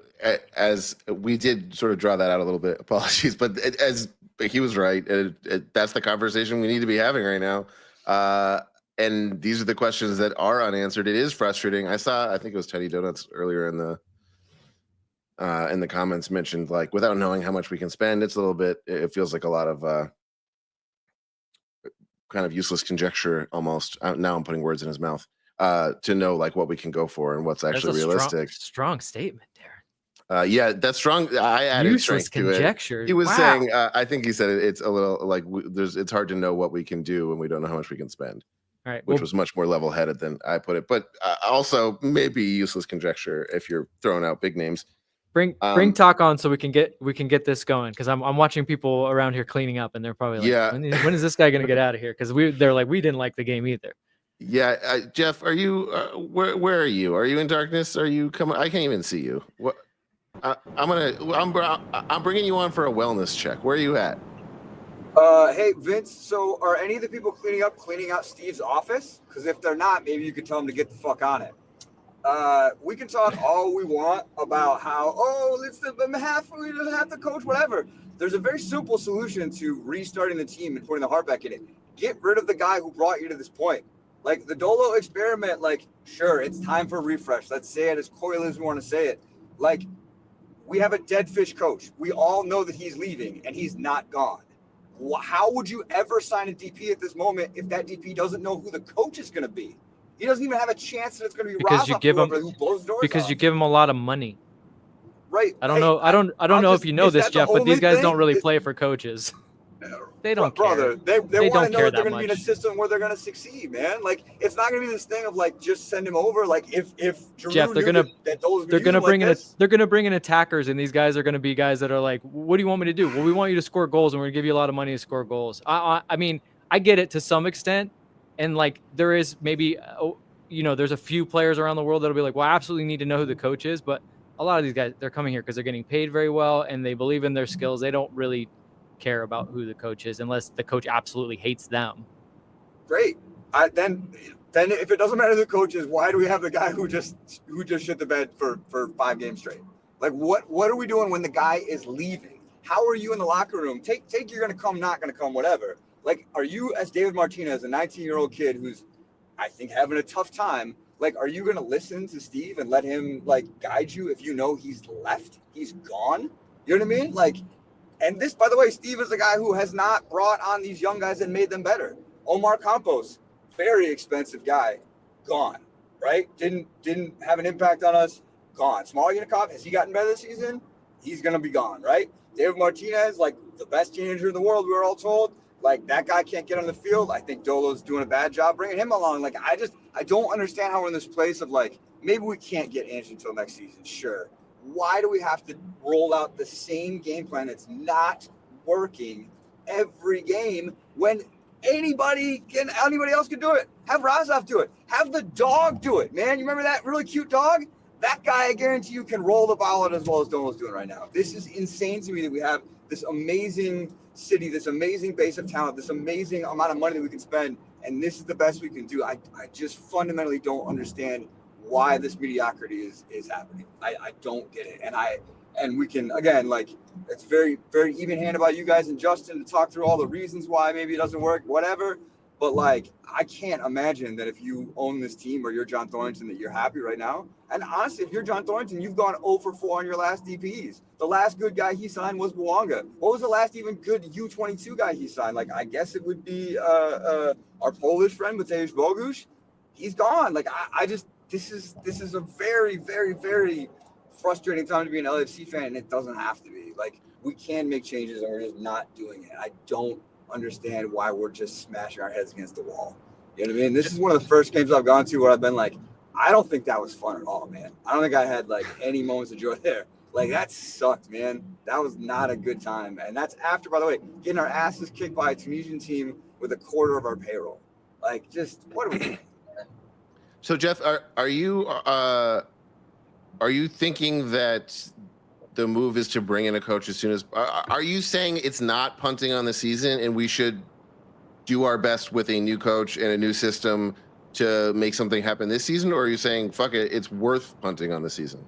as we did sort of draw that out a little bit. Apologies, but as he was right, that's the conversation we need to be having right now. And these are the questions that are unanswered. It is frustrating. I think it was Teddy Donuts earlier in the comments mentioned, like, without knowing how much we can spend, it's a little bit, it feels like a lot of kind of useless conjecture almost. Now I'm putting words in his mouth to know like what we can go for and what's actually realistic. Strong statement, Darren. Yeah, that's strong. I added Useless conjecture. He was saying, I think he said it's a little like it's hard to know what we can do when we don't know how much we can spend. All right, which was much more level-headed than I put it, but also maybe useless conjecture if you're throwing out big names. Bring talk on so we can get this going, because I'm watching people around here cleaning up and they're probably like, yeah, when is this guy gonna get out of here? Because they're like, we didn't like the game either. Yeah, Jeff, are you where are you? Are you in darkness? Are you coming? I can't even see you. What? I'm bringing you on for a wellness check. Where are you at? Hey Vince, so are any of the people cleaning out Steve's office? Because if they're not, maybe you could tell them to get the fuck on it. We can talk all we want about how, it's half the coach, whatever. There's a very simple solution to restarting the team and putting the heart back in it. Get rid of the guy who brought you to this point. Like the Dolo experiment, like, sure, it's time for a refresh. Let's say it as coyly as we want to say it. Like, we have a dead fish coach. We all know that he's leaving and he's not gone. How would you ever sign a DP at this moment if that DP doesn't know who the coach is going to be? He doesn't even have a chance that it's going to be because you give him who blows doors because off. You give him a lot of money. Right. I don't know. I don't know if you know this, Jeff, but these guys don't really play for coaches. They don't care. They want to know that they're going to be in a much. system where they're going to succeed, man. Like, it's not going to be this thing of like just send him over. Like if Giroux Jeff, they're gonna bring in attackers, and these guys are gonna be guys that are like, what do you want me to do? Well, we want you to score goals, and we're gonna give you a lot of money to score goals. I mean, I get it to some extent, and like there is maybe there's a few players around the world that'll be like, well, I absolutely need to know who the coach is, but a lot of these guys, they're coming here because they're getting paid very well and they believe in their skills. They don't really care about who the coach is unless the coach absolutely hates them. Great. Then if it doesn't matter who the coach is, why do we have the guy who just shit the bed for 5 games straight? Like what are we doing when the guy is leaving? How are you in the locker room? Take you're gonna come, not gonna come, whatever. Like, are you, as David Martinez, a 19-year-old kid who's I think having a tough time, like, are you gonna listen to Steve and let him like guide you if you know he's left, he's gone? You know what I mean? Like, and this, by the way, Steve is a guy who has not brought on these young guys and made them better. Omar Campos, very expensive guy, gone, right? Didn't have an impact on us, gone. Small Unikov, has he gotten better this season? He's going to be gone, right? David Martinez, like the best teenager in the world, we were all told, Like, that guy can't get on the field. I think Dolo's doing a bad job bringing him along. Like, I don't understand how we're in this place of, like, maybe we can't get Angie until next season. Sure. Why do we have to roll out the same game plan that's not working every game when anybody else can do it? Have Razov do it. Have the dog do it, man. You remember that really cute dog? That guy, I guarantee you, can roll the ball out as well as Dolo's doing right now. This is insane to me that we have this amazing city, this amazing base of talent, this amazing amount of money that we can spend, and this is the best we can do. I just fundamentally don't understand why this mediocrity is happening. I don't get it. And we can, again, like, it's very, very even-handed by you guys and Justin to talk through all the reasons why maybe it doesn't work, whatever. But, like, I can't imagine that if you own this team or you're John Thornton that you're happy right now. And honestly, if you're John Thornton, you've gone 0 for 4 on your last DPs. The last good guy he signed was Bwanga. What was the last even good U22 guy he signed? Like, I guess it would be our Polish friend, Mateusz Bogusz. He's gone. Like, I just, this is a very, very, very frustrating time to be an LAFC fan, and it doesn't have to be. Like, we can make changes, and we're just not doing it. I don't understand why we're just smashing our heads against the wall. You know what I mean? This is one of the first games I've gone to where I've been like, I don't think that was fun at all, man. I don't think I had like any moments of joy there. Like, that sucked, man. That was not a good time. And that's after, by the way, getting our asses kicked by a Tunisian team with a quarter of our payroll. Like, just what are we doing? So Jeff, are you thinking that the move is to bring in a coach as soon as? Are you saying it's not punting on the season and we should do our best with a new coach and a new system to make something happen this season, or are you saying fuck it, it's worth punting on the season?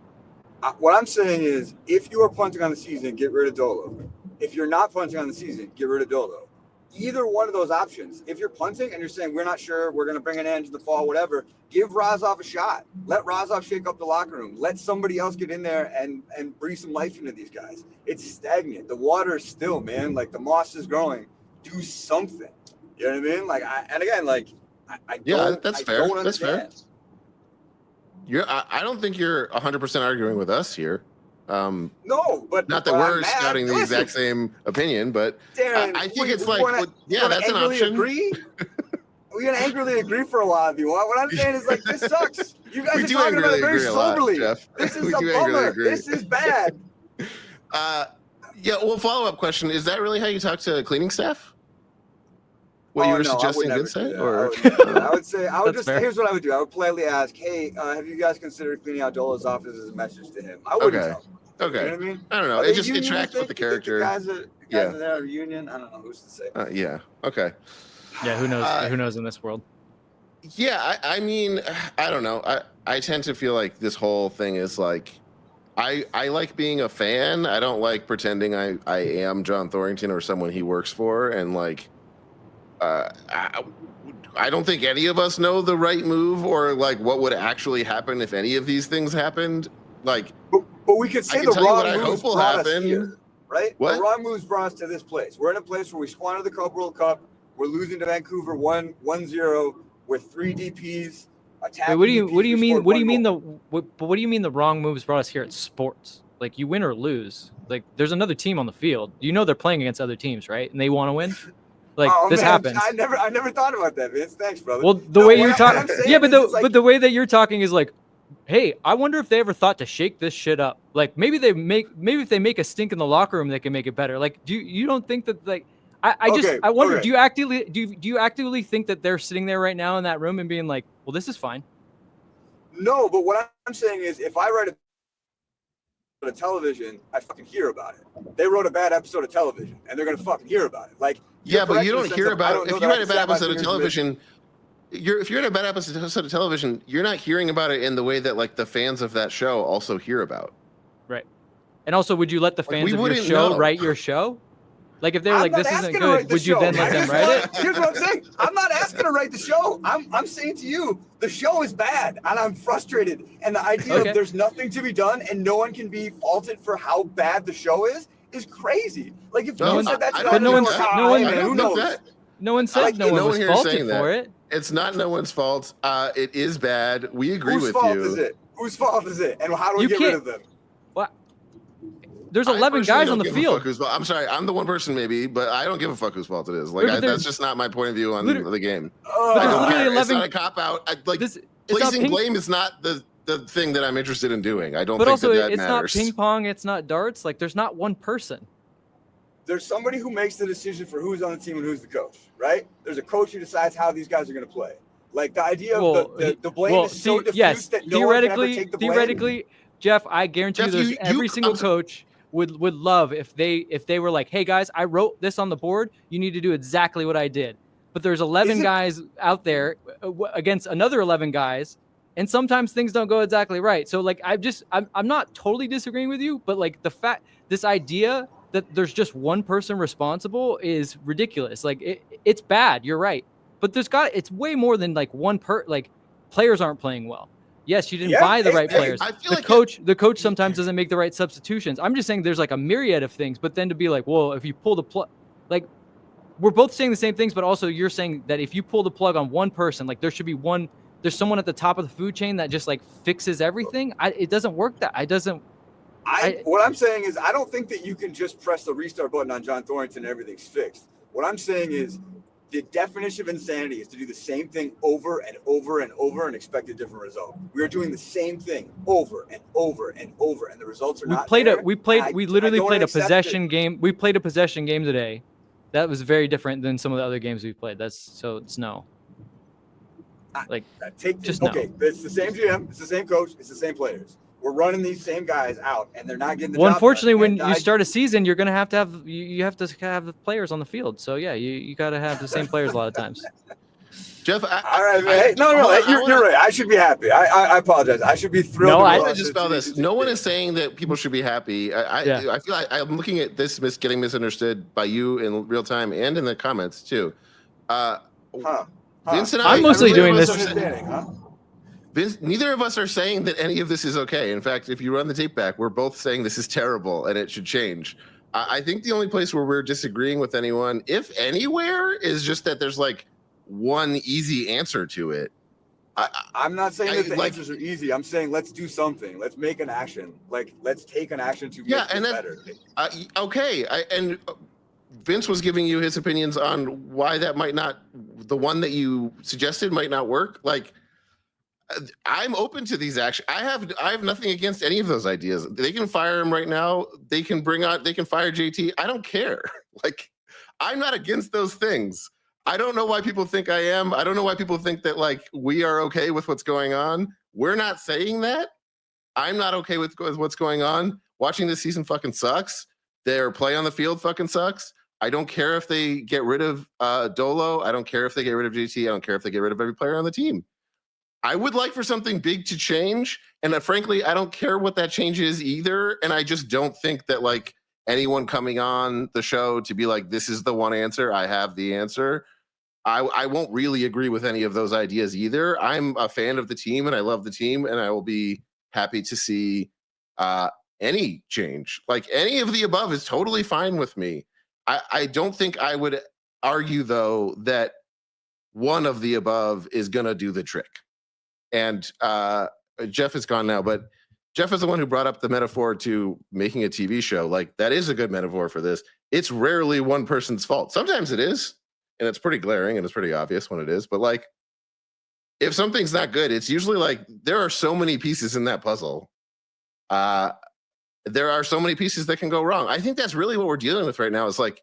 What I'm saying is, if you are punting on the season, get rid of Dolo. If you're not punting on the season, get rid of Dolo. Either one of those options. If you're punting and you're saying we're not sure, we're going to bring an end to the fall, whatever, give Razov a shot. Let Razov shake up the locker room. Let somebody else get in there and breathe some life into these guys. It's stagnant. The water is still, man. Like, the moss is growing. Do something. You know what I mean? Like, That's fair. That's fair. I don't think you're 100% arguing with us here. No, but not that we're scouting the exact same opinion, but Darren, I think it's like, that's an option. We're gonna angrily agree for a lot of you. What I'm saying is, like, this sucks. You guys are talking about it very soberly. This is a bummer. This is bad. Well, follow-up question: is that really how you talk to cleaning staff? What you were suggesting, Vince? Or I would say just fair. Here's what I would do. I would politely ask, "Hey, have you guys considered cleaning out Dolo's office as a message to him?" I wouldn't tell him. Okay. You know what I mean? I don't know. It tracks with the character. The guys are there at a reunion. I don't know who's to say. Yeah. Okay. Yeah. Who knows? Who knows in this world? Yeah. I mean, I don't know. I tend to feel like this whole thing is like, I like being a fan. I don't like pretending I am John Thornton or someone he works for, and like. I don't think any of us know the right move or like what would actually happen if any of these things happened. Like, but we could say the wrong moves brought us here, right? What? The wrong moves brought us to this place. We're in a place where we squandered the Cup World Cup. We're losing to Vancouver 1-0 with 3 DPs. Wait, what do you mean the wrong moves brought us here at sports? Like, you win or lose. Like, there's another team on the field. You know they're playing against other teams, right? And they want to win. Like, this happens. I never thought about that, Vince. Thanks, brother. Well, the way you're talking, but the way that you're talking is like, hey, I wonder if they ever thought to shake this shit up. Like, maybe if they make a stink in the locker room, they can make it better. Like, you don't think that, like, I wonder, okay. do you actively think that they're sitting there right now in that room and being like, well, this is fine? No, but what I'm saying is, if I write a television, I fucking hear about it. They wrote a bad episode of television, and they're gonna fucking hear about it. Like, yeah, but you don't hear about it. If you write a bad episode of television, if you're in a bad episode of television, you're not hearing about it in the way that like the fans of that show also hear about. Right. And also, would you let the fans of your show write your show? Like, if they were like, this isn't good, would you then let them write it? Here's what I'm saying. I'm not asking to write the show. I'm saying to you, the show is bad, and I'm frustrated. And the idea of there's nothing to be done and no one can be faulted for how bad the show is crazy. Like, if you said that, no one said no one was faulted for it. It's not no one's fault. It is bad. We agree with you. Whose fault is it? Whose fault is it? And how do we get rid of them? there's I 11 personally guys don't on the give a field. fuck whose fault. I'm sorry, I'm the one person maybe, but I don't give a fuck whose fault it is. Like, Look at that's just not my point of view on the game. Oh, But I there's don't literally care. It's 11 not a cop out. It's not Placing ping, blame is not the thing that I'm interested in doing. I don't but think also that it's matters. not ping pong. It's not darts. Like there's not one person. there's somebody who makes the decision for who's on the team and who's the coach, right? There's a coach who decides how these guys are going to play. Like the idea of the blame is so diffuse that no one can ever take the blame. Theoretically, Jeff, I guarantee Jeff, you, every single I'm sorry. coach would love if they were like, hey guys, I wrote this on the board. You need to do exactly what I did. But there's 11 guys out there against another 11 guys, and sometimes things don't go exactly right. So like I'm not totally disagreeing with you, but like this idea that there's just one person responsible is ridiculous. Like it's bad. You're right. But it's way more than like like players aren't playing well. Yes, you didn't buy the right players. I feel The coach sometimes doesn't make the right substitutions. I'm just saying there's like a myriad of things, but then to be like, well, if you pull the plug, like we're both saying the same things, but also you're saying that if you pull the plug on one person, like there's someone at the top of the food chain that just like fixes everything. It doesn't work What I'm saying is I don't think that you can just press the restart button on John Thornton and everything's fixed. What I'm saying is the definition of insanity is to do the same thing over and over and over and expect a different result. We are doing the same thing over and over and over, and the results are not there. We literally played a possession game. We played a possession game today. That was very different than some of the other games we've played. It's no. Like It's the same GM, it's the same coach, it's the same players. We're running these same guys out, and they're not getting the job unfortunately, done. when you start a season, you're gonna have to have the players on the field. So yeah, you got to have the same players a lot of times. Jeff, all right, man. Hey, no, you're right. I should be happy. I apologize. I should be thrilled. No, I just spell this. No one is saying that people should be happy. I feel like I'm looking at this getting misunderstood by you in real time and in the comments too. Vince and I'm mostly doing this. Vince, neither of us are saying that any of this is okay. In fact, if you run the tape back, we're both saying this is terrible and it should change. I think the only place where we're disagreeing with anyone, if anywhere, is just that there's like one easy answer to it. I'm not saying that the answers are easy. I'm saying let's do something. Let's make an action. Like let's take an action to make it better. Okay, and Vince was giving you his opinions on why that might not, the one that you suggested might not work. Like, I'm open to these actions. I have nothing against any of those ideas. They can fire him right now. They can fire JT. I don't care. Like, I'm not against those things. I don't know why people think I am. I don't know why people think that like we are okay with what's going on. We're not saying that. I'm not okay with what's going on. Watching this season fucking sucks. Their play on the field fucking sucks. I don't care if they get rid of Dolo. I don't care if they get rid of JT. I don't care if they get rid of every player on the team. I would like for something big to change. And frankly, I don't care what that change is either. And I just don't think that like anyone coming on the show to be like, this is the one answer. I have the answer. I won't really agree with any of those ideas either. I'm a fan of the team and I love the team and I will be happy to see any change. Like any of the above is totally fine with me. I don't think I would argue though that one of the above is going to do the trick. And Jeff is gone now, but Jeff is the one who brought up the metaphor to making a TV show. Like that is a good metaphor for this. It's rarely one person's fault. Sometimes it is, and it's pretty glaring and it's pretty obvious when it is. But like, if something's not good, it's usually like there are so many pieces in that puzzle. There are so many pieces that can go wrong. I think that's really what we're dealing with right now. Is like,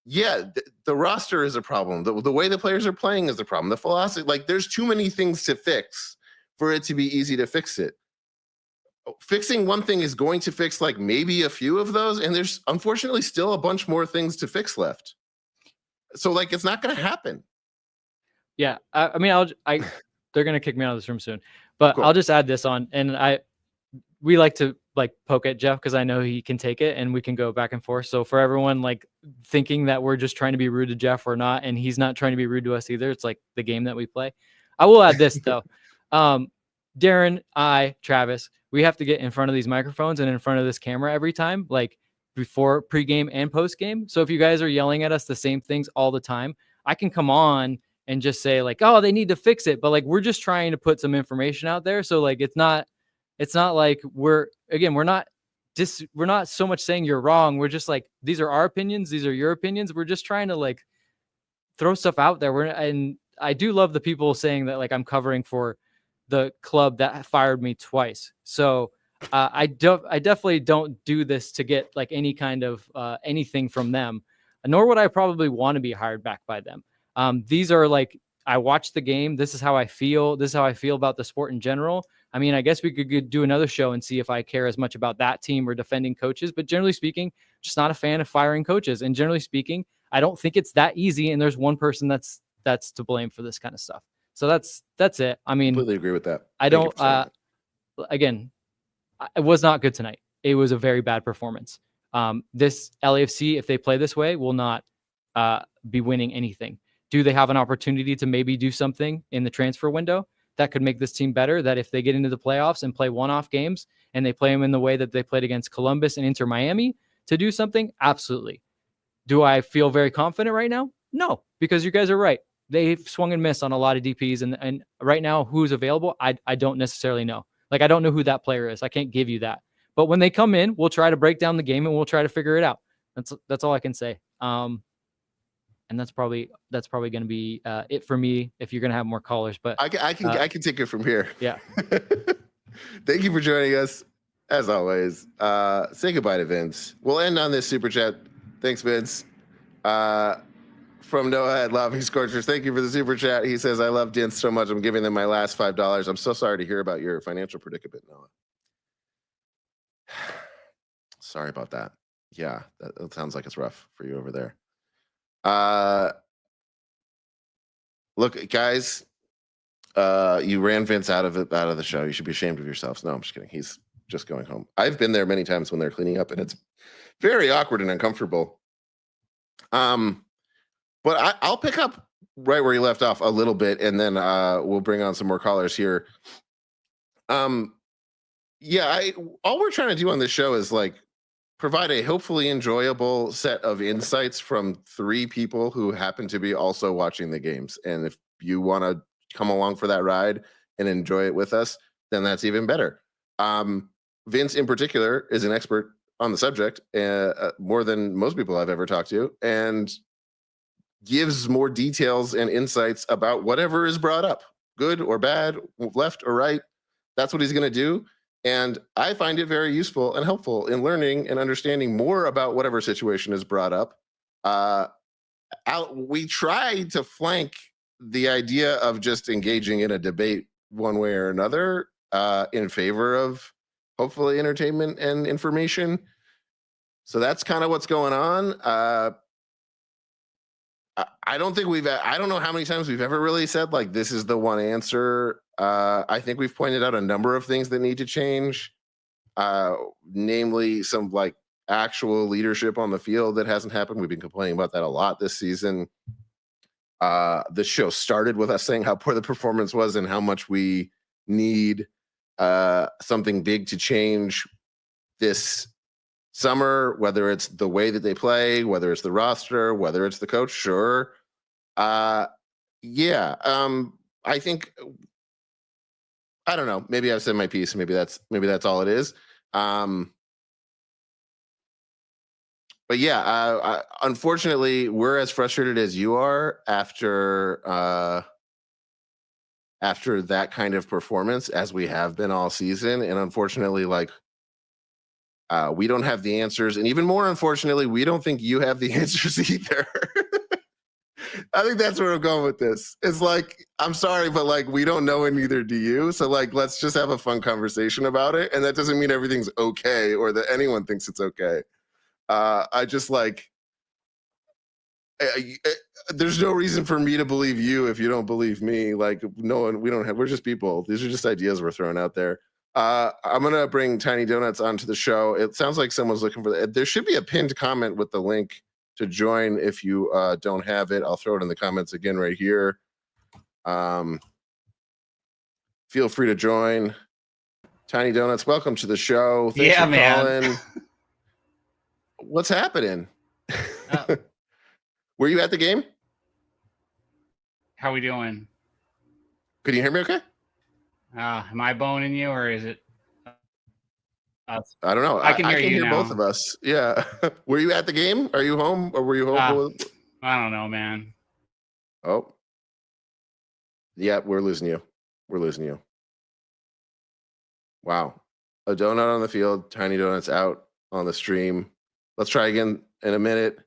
yeah, the roster is a problem. The way the players are playing is a problem. The philosophy, like there's too many things to fix for it to be easy to fix it. Fixing one thing is going to fix like maybe a few of those. And there's unfortunately still a bunch more things to fix left. So like, it's not going to happen. Yeah. I mean, they're going to kick me out of this room soon, but cool. I'll just add this on. And we like to like poke at Jeff because I know he can take it and we can go back and forth. So for everyone like thinking that we're just trying to be rude to Jeff or not, and he's not trying to be rude to us either. It's like the game that we play. I will add this though. Darren, Travis, we have to get in front of these microphones and in front of this camera every time, like before pregame and postgame. So if you guys are yelling at us the same things all the time, I can come on and just say like, oh, they need to fix it. But like, we're just trying to put some information out there. So like, it's not like we're not we're not so much saying you're wrong. We're just like, these are our opinions. These are your opinions. We're just trying to like throw stuff out there. And I do love the people saying that like I'm covering for the club that fired me twice. So I definitely don't do this to get like any kind of anything from them, nor would I probably want to be hired back by them. These are like, I watched the game. This is how I feel. This is how I feel about the sport in general. I mean, I guess we could do another show and see if I care as much about that team or defending coaches. But generally speaking, just not a fan of firing coaches. And generally speaking, I don't think it's that easy. And there's one person that's to blame for this kind of stuff. So that's it. I mean, Completely agree with that. I don't. Again, it was not good tonight. It was a very bad performance. This LAFC, if they play this way, will not be winning anything. Do they have an opportunity to maybe do something in the transfer window that could make this team better? That if they get into the playoffs and play one-off games and they play them in the way that they played against Columbus and Inter Miami to do something? Absolutely. Do I feel very confident right now? No, because you guys are right. They've swung and missed on a lot of DPs. And right now, who's available, I don't necessarily know. Like, I don't know who that player is. I can't give you that. But when they come in, we'll try to break down the game and we'll try to figure it out. That's all I can say. And that's probably going to be it for me. If you're going to have more callers, but I can take it from here. Yeah. Thank you for joining us, as always. Say goodbye to Vince. We'll end on this super chat. Thanks, Vince. From Noah at Lobbing Scorchers, thank you for the super chat. He says, "I love Dince so much. I'm giving them my last $5. I'm so sorry to hear about your financial predicament, Noah." Sorry about that. Yeah, that sounds like it's rough for you over there. Look, guys, you ran Vince out of the show. You should be ashamed of yourselves. No, I'm just kidding. He's just going home. I've been there many times when they're cleaning up, and it's very awkward and uncomfortable. But I'll pick up right where he left off a little bit, and then we'll bring on some more callers here. Yeah, all we're trying to do on this show is like provide a hopefully enjoyable set of insights from three people who happen to be also watching the games. And if you want to come along for that ride and enjoy it with us, then that's even better. Vince in particular is an expert on the subject, more than most people I've ever talked to, and gives more details and insights about whatever is brought up, good or bad, left or right. That's what he's going to do. And I find it very useful and helpful in learning and understanding more about whatever situation is brought up. We try to flank the idea of just engaging in a debate one way or another in favor of hopefully entertainment and information. So that's kind of what's going on. I don't know how many times we've ever really said like this is the one answer. I think we've pointed out a number of things that need to change, namely some like actual leadership on the field that hasn't happened. We've been complaining about that a lot this season. The show started with us saying how poor the performance was and how much we need something big to change this summer, whether it's the way that they play, whether it's the roster, whether it's the coach. Sure. I think, I don't know, maybe I've said my piece. Maybe that's all it is. But yeah, unfortunately, we're as frustrated as you are after that kind of performance as we have been all season. And unfortunately, like, we don't have the answers. And even more unfortunately, we don't think you have the answers either. I think that's where I'm going with this. It's like, I'm sorry, but like, we don't know and neither do you. So like, let's just have a fun conversation about it. And that doesn't mean everything's okay or that anyone thinks it's okay. I just like, there's no reason for me to believe you if you don't believe me. Like, no one, we're just people. These are just ideas we're throwing out there. I'm going to bring Tiny Donuts onto the show. It sounds like someone's looking for that. There should be a pinned comment with the link to join if you don't have it. I'll throw it in the comments again right here. Feel free to join. Tiny Donuts, welcome to the show. Thanks for calling. What's happening? Were you at the game? How we doing? Could you hear me okay? Am I boning you or is it? I don't know. I can hear you hear both now. of us. Yeah. Were you at the game? Are you home or were you home? I don't know, man. Oh. Yeah, we're losing you. We're losing you. Wow. A donut on the field, Tiny Donuts out on the stream. Let's try again in a minute.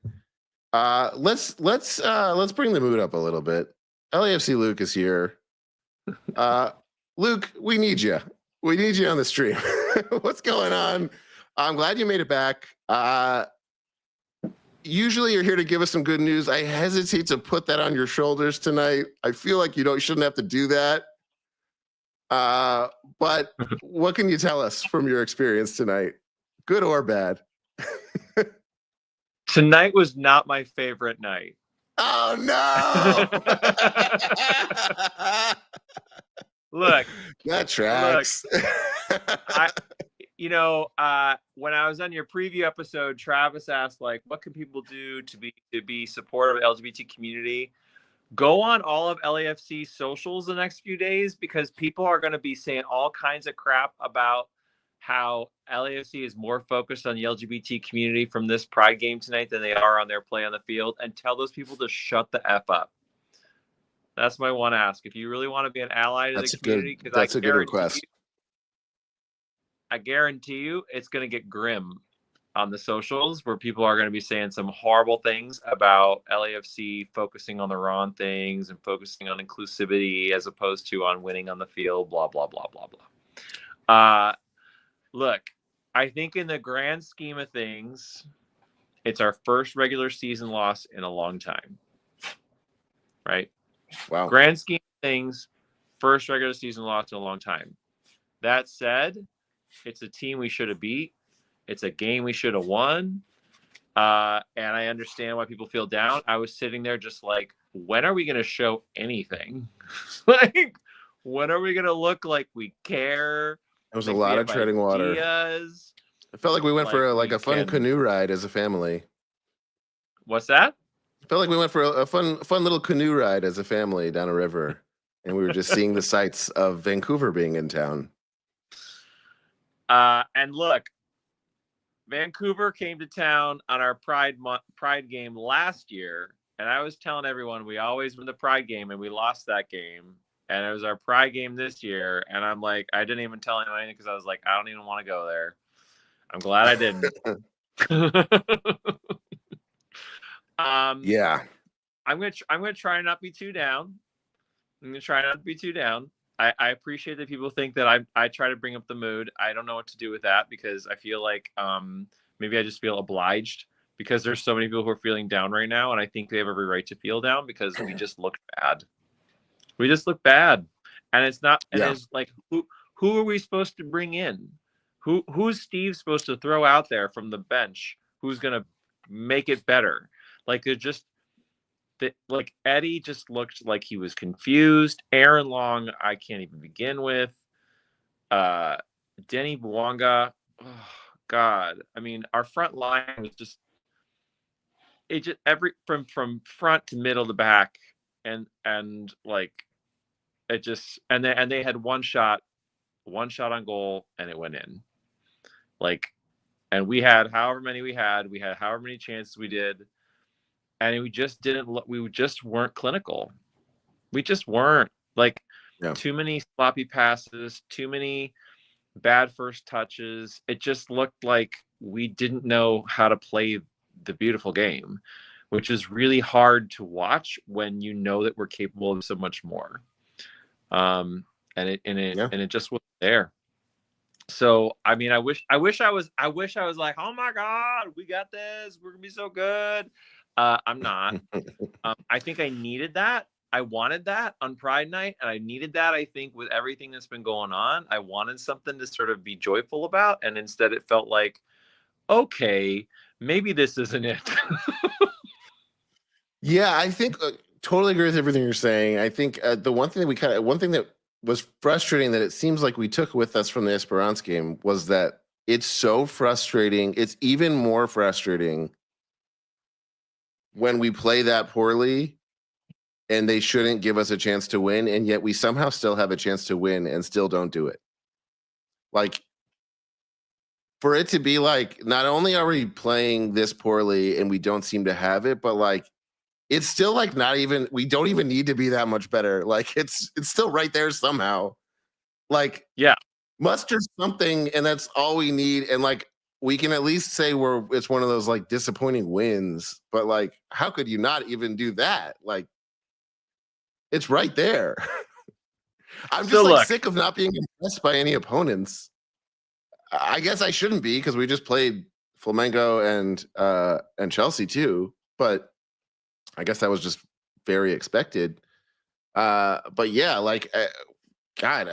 Let's bring the mood up a little bit. LAFC Luke is here. Luke, we need you. We need you on the stream. What's going on? I'm glad you made it back. Usually you're here to give us some good news. I hesitate to put that on your shoulders tonight. I feel like you shouldn't have to do that. But what can you tell us from your experience tonight? Good or bad? Tonight was not my favorite night. Oh no! Look, that tracks. When I was on your preview episode, Travis asked, like, what can people do to be supportive of the LGBT community? Go on all of LAFC's socials the next few days, because people are going to be saying all kinds of crap about how LAFC is more focused on the LGBT community from this Pride game tonight than they are on their play on the field, and tell those people to shut the F up. That's my one ask. If you really want to be an ally to the community, that's a good request. I guarantee you it's going to get grim on the socials, where people are going to be saying some horrible things about LAFC focusing on the wrong things and focusing on inclusivity as opposed to on winning on the field, blah, blah, blah, blah, blah. Look, I think in the grand scheme of things, it's our first regular season loss in a long time. Right? Wow. Grand scheme of things, first regular season loss in a long time. That said, it's a team we should have beat. It's a game we should have won. And I understand why people feel down. I was sitting there just like, when are we going to show anything? Like, when are we going to look like we care? There was a lot of treading water. I felt like we went for a fun canoe ride as a family. What's that? I felt like we went for a fun little canoe ride as a family down a river, and we were just seeing the sights of Vancouver being in town. And look, Vancouver came to town on our Pride game last year, and I was telling everyone we always win the Pride game, and we lost that game. And it was our Pride game this year, and I'm like, I didn't even tell anyone anything because I was like, I don't even want to go there. I'm glad I didn't. Yeah. I'm gonna try and not be too down. I appreciate that people think that I try to bring up the mood. I don't know what to do with that, because I feel like maybe I just feel obliged, because there's so many people who are feeling down right now, and I think they have every right to feel down because we just looked bad. We just look bad, and it's not. And it's like, who are we supposed to bring in? Who's Steve supposed to throw out there from the bench? Who's gonna make it better? Like, they're just like Eddie just looked like he was confused. Aaron Long, I can't even begin with. Denny Bwanga, oh God. I mean, our front line was just from front to middle to back. And like it just and they had one shot on goal, and it went in. Like, and we had however many however many chances we did, and we just weren't clinical. We just weren't. Like, too many sloppy passes, too many bad first touches. It just looked like we didn't know how to play the beautiful game, which is really hard to watch when you know that we're capable of so much more. And it just wasn't there. So, I mean, I wish I was like, oh my God, we got this. We're gonna be so good. I'm not. I think I needed that. I wanted that on Pride Night, and I needed that, I think, with everything that's been going on. I wanted something to sort of be joyful about, and instead it felt like, okay, maybe this isn't it. Yeah, I think totally agree with everything you're saying. I think the one thing that was frustrating that it seems like we took with us from the Esperance game was that it's so frustrating. It's even more frustrating when we play that poorly and they shouldn't give us a chance to win, and yet we somehow still have a chance to win and still don't do it. Like, for it to be like, not only are we playing this poorly and we don't seem to have it, but like, it's still like not even, we don't even need to be that much better. Like it's still right there somehow. Like, Yeah. muster something, and that's all we need. And like, we can at least say it's one of those like disappointing wins, but like, how could you not even do that? Like, it's right there. I'm just like sick of not being impressed by any opponents. I guess I shouldn't be because we just played Flamengo and Chelsea too, but I guess that was just very expected. But yeah, like, God,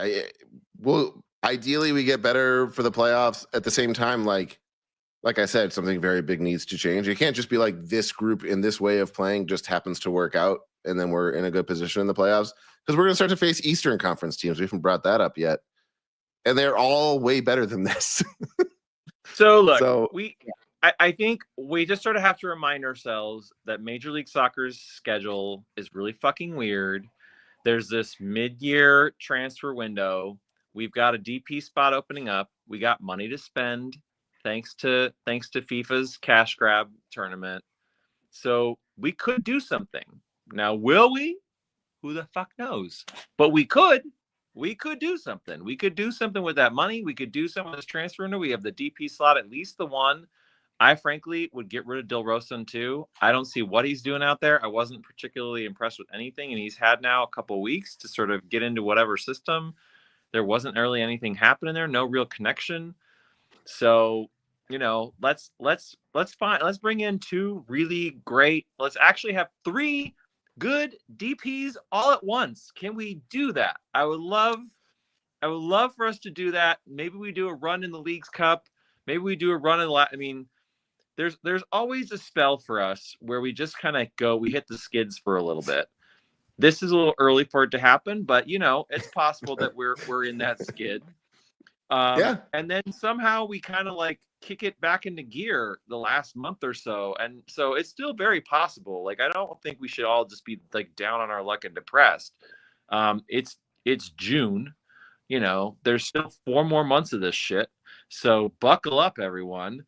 well, ideally we get better for the playoffs. At the same time, like I said, something very big needs to change. It can't just be like this group in this way of playing just happens to work out, and then we're in a good position in the playoffs, because we're going to start to face Eastern Conference teams. We haven't brought that up yet, and they're all way better than this. So look, I think we just sort of have to remind ourselves that Major League Soccer's schedule is really fucking weird. There's this mid-year transfer window. We've got a DP spot opening up. We got money to spend thanks to FIFA's cash grab tournament. So we could do something. Now, will we? Who the fuck knows? But we could do something. We could do something with that money. We could do something with this transfer window. We have the DP slot, at least the one. I frankly would get rid of Del Rosen too. I don't see what he's doing out there. I wasn't particularly impressed with anything, and he's had now a couple of weeks to sort of get into whatever system. There wasn't really anything happening there, no real connection. So, you know, let's bring in two really great. Let's actually have three good DPs all at once. Can we do that? I would love for us to do that. Maybe we do a run in the Leagues Cup. Maybe we do a run in I mean, there's always a spell for us where we just kind of we hit the skids for a little bit. This is a little early for it to happen, but you know, it's possible that we're in that skid. Yeah. And then somehow we kind of like kick it back into gear the last month or so. And so it's still very possible. Like, I don't think we should all just be like down on our luck and depressed. It's June, you know, there's still 4 more months of this shit. So buckle up, everyone.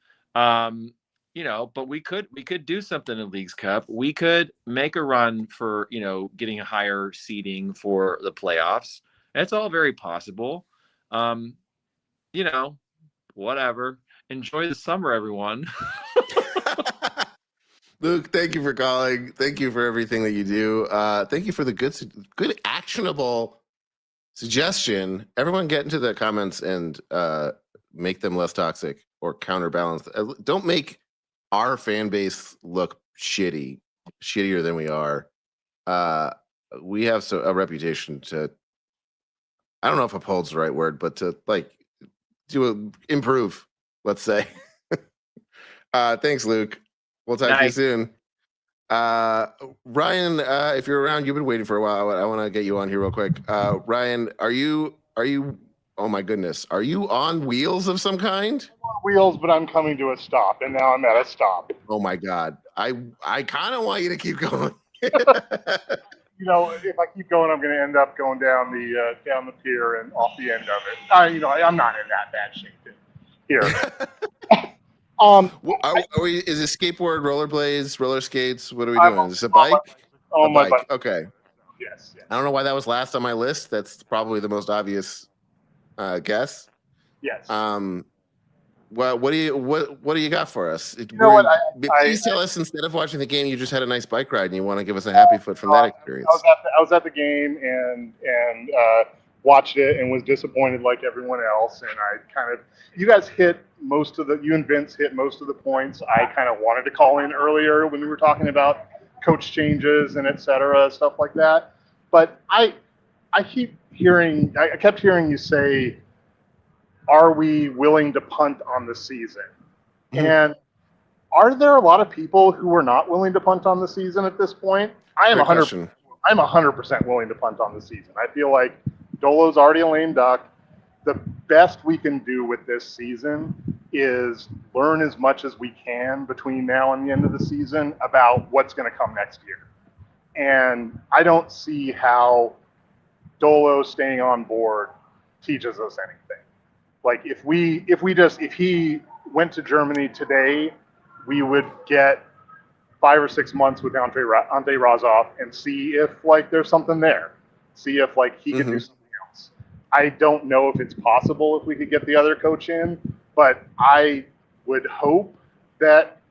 You know, but we could do something in Leagues Cup. We could make a run for, you know, getting a higher seeding for the playoffs. It's all very possible. You know, whatever. Enjoy the summer, everyone. Luke, thank you for calling. Thank you for everything that you do. Thank you for the good actionable suggestion. Everyone get into the comments and make them less toxic or counterbalance. Don't make our fan base look shittier than we are. We have a reputation to, I don't know if uphold's the right word, but to like improve, let's say. Thanks, Luke. We'll talk to you soon. Ryan, if you're around, you've been waiting for a while. I want to get you on here real quick. Ryan, are you, oh my goodness, are you on wheels of some kind? I'm on wheels, but I'm coming to a stop, and now I'm at a stop. Oh my God. I kind of want you to keep going. You know, if I keep going, I'm going to end up going down the pier and off the end of it. You know, I'm not in that bad shape here. Is it skateboard, rollerblades, roller skates? What are we doing? Is this a bike? My bike. Okay. Yes. I don't know why that was last on my list. That's probably the most obvious guess. Yes. Well, what do you got for us? Please tell us, instead of watching the game, you just had a nice bike ride and you want to give us a happy foot from that experience. I was at the game and watched it and was disappointed like everyone else. And you and Vince hit most of the points I kind of wanted to call in earlier when we were talking about coach changes and et cetera, stuff like that. But I kept hearing you say, are we willing to punt on the season? Mm-hmm. And are there a lot of people who are not willing to punt on the season at this point? I'm 100% willing to punt on the season. I feel like Dolo's already a lame duck. The best we can do with this season is learn as much as we can between now and the end of the season about what's going to come next year. And I don't see how Dolo staying on board teaches us anything. Like if he went to Germany today, we would get 5 or 6 months with Ante Razov and see if like there's something there. See if like he could do something else. I don't know if it's possible if we could get the other coach in, but I would hope that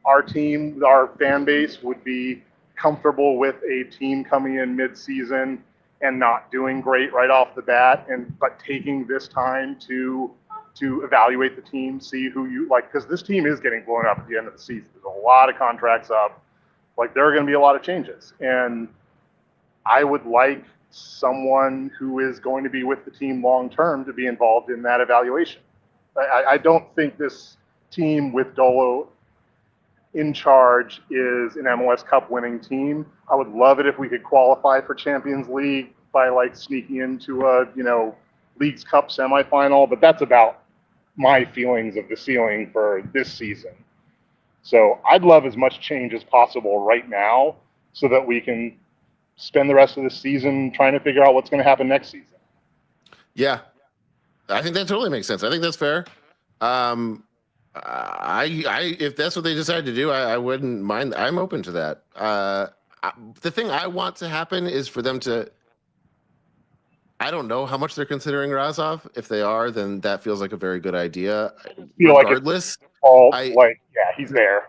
our team, our fan base would be comfortable with a team coming in mid-season and not doing great right off the bat, but taking this time to evaluate the team, see who you like, because this team is getting blown up at the end of the season. There's a lot of contracts up. Like, there are going to be a lot of changes. And I would like someone who is going to be with the team long term to be involved in that evaluation. I don't think this team with Dolo in charge is an MLS Cup winning team. I would love it if we could qualify for Champions League by like sneaking into a, League's Cup semifinal, but that's about my feelings of the ceiling for this season. So I'd love as much change as possible right now so that we can spend the rest of the season trying to figure out what's going to happen next season. Yeah, I think that totally makes sense. I think that's fair. If that's what they decide to do, I wouldn't mind. I'm open to that. The thing I want to happen is for them to, I don't know how much they're considering Razov. If they are, then that feels like a very good idea. Regardless, he's there.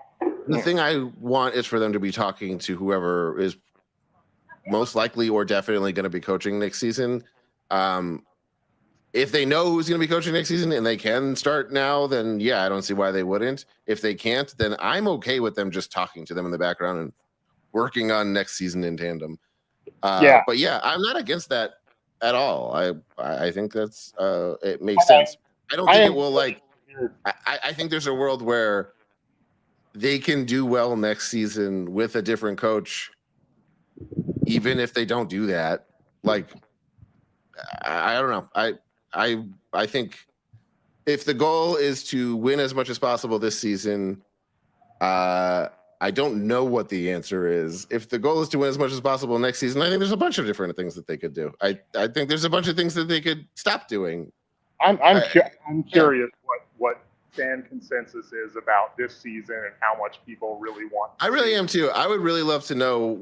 The thing I want is for them to be talking to whoever is most likely or definitely going to be coaching next season. If they know who's going to be coaching next season and they can start now, then yeah, I don't see why they wouldn't. If they can't, then I'm okay with them just talking to them in the background and working on next season in tandem. But yeah, I'm not against that at all. I think that's it makes sense. I don't think it will I think there's a world where they can do well next season with a different coach, even if they don't do that. Like, I don't know. I think if the goal is to win as much as possible this season, I don't know what the answer is. If the goal is to win as much as possible next season, I think there's a bunch of different things that they could do. I think there's a bunch of things that they could stop doing. I'm curious what fan consensus is about this season and how much people really want. I really am too. I would really love to know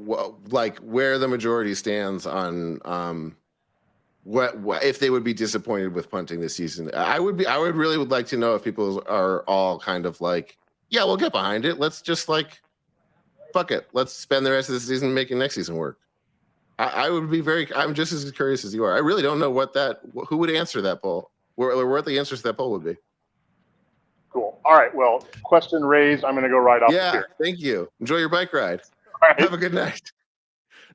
where the majority stands on what if they would be disappointed with punting this season. I would really like to know if people are all kind of like, yeah, we'll get behind it. Let's just fuck it. Let's spend the rest of the season making next season work. I'm just as curious as you are. I really don't know who would answer that poll, what the answers to that poll would be. Cool. All right. Well, question raised. I'm going to go right off. Yeah. Thank you. Enjoy your bike ride. All right. Have a good night.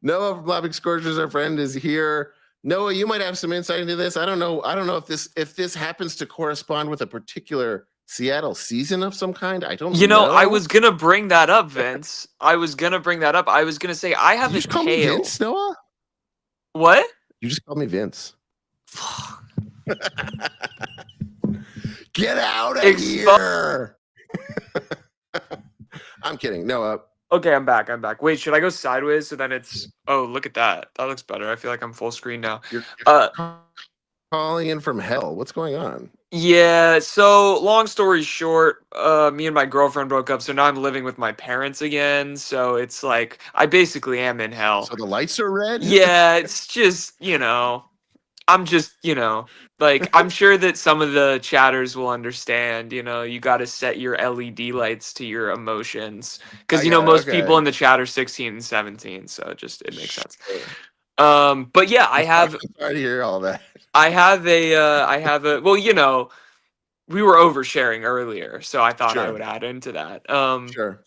Noah from Lobbing Scorchers, our friend, is here. Noah, you might have some insight into this. I don't know if this happens to correspond with a particular Seattle season of some kind. I don't know. I was gonna bring that up, Vince. I was gonna say I have you a just call me tale. Vince, Noah? What? You just called me Vince. Get out of here! I'm kidding. Noah. Okay, I'm back. Wait, should I go sideways so then it's... Oh, look at that. That looks better. I feel like I'm full screen now. You're calling in from hell. What's going on? Yeah, so long story short, me and my girlfriend broke up, so now I'm living with my parents again. So it's like, I basically am in hell. So the lights are red? Yeah, it's just, I'm just, like, I'm sure that some of the chatters will understand, you got to set your LED lights to your emotions. Because, most people in the chat are 16 and 17, so it makes sense. But yeah, I have... Sorry to hear all that. I have a, well, we were oversharing earlier, so I thought I would add into that. Sure.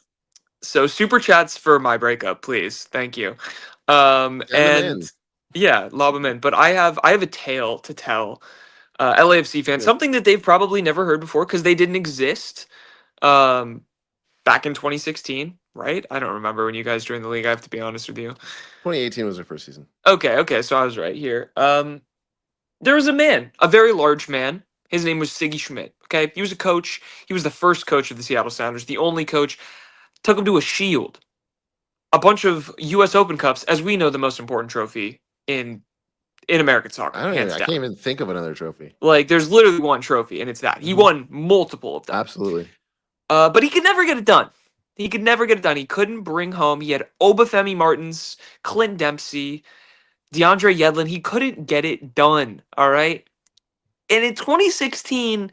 So super chats for my breakup, please. Thank you. Yeah, lob them in. But I have a tale to tell LAFC fans, something that they've probably never heard before because they didn't exist back in 2016, right? I don't remember when you guys joined the league, I have to be honest with you. 2018 was their first season. Okay, so I was right here. There was a man, a very large man. His name was Siggy Schmidt. Okay, he was a coach. He was the first coach of the Seattle Sounders, the only coach. Took him to a Shield, a bunch of U.S. Open Cups, as we know, the most important trophy in in American soccer, I hands can't down. even think of another trophy. Like, there's literally one trophy, and it's that. He won multiple of them. Absolutely. But he could never get it done. He could never get it done. He couldn't bring home. He had Obafemi Martins, Clint Dempsey, DeAndre Yedlin. He couldn't get it done. All right. And in 2016,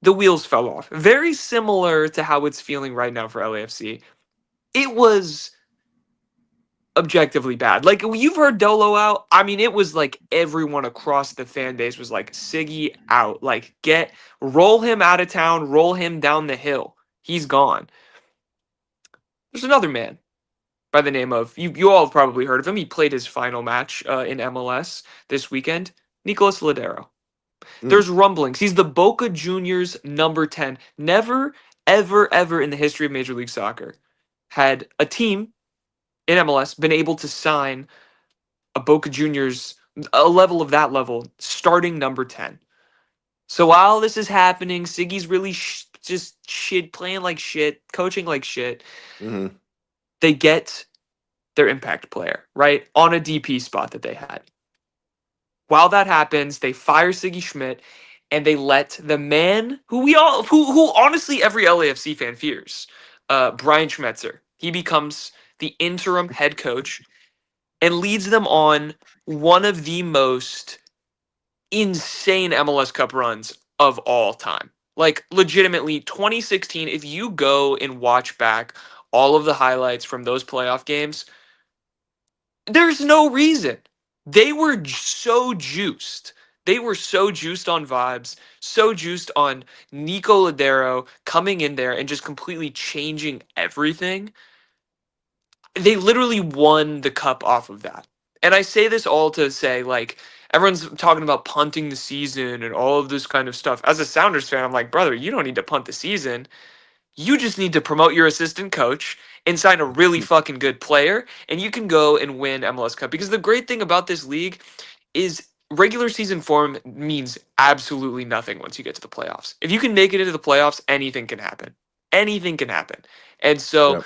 the wheels fell off. Very similar to how it's feeling right now for LAFC. It was objectively bad. Like, you've heard Dolo out. I mean, it was like everyone across the fan base was like, Siggy out. Like, roll him out of town, roll him down the hill. He's gone. There's another man by the name of, you all have probably heard of him. He played his final match in MLS this weekend. Nicolas Ladero. There's rumblings. He's the Boca Juniors number 10. Never, ever, ever in the history of Major League Soccer had a team in MLS been able to sign a Boca Juniors, a level of that level, starting number 10. So while this is happening, Siggy's really just shit, playing like shit, coaching like shit. They get their impact player, right, on a DP spot that they had. While that happens, they fire Siggy Schmidt, and they let the man who honestly every LAFC fan fears, Brian Schmetzer. He becomes the interim head coach and leads them on one of the most insane MLS Cup runs of all time. Like, legitimately, 2016, if you go and watch back all of the highlights from those playoff games, there's no reason. They were so juiced. They were so juiced on vibes, so juiced on Nico Ladero coming in there and just completely changing everything. They literally won the cup off of that. And I say this all to say, like, everyone's talking about punting the season and all of this kind of stuff. As a Sounders fan, I'm like, brother, you don't need to punt the season. You just need to promote your assistant coach and sign a really fucking good player, and you can go and win MLS Cup. Because the great thing about this league is regular season form means absolutely nothing once you get to the playoffs. If you can make it into the playoffs, anything can happen. Anything can happen. And so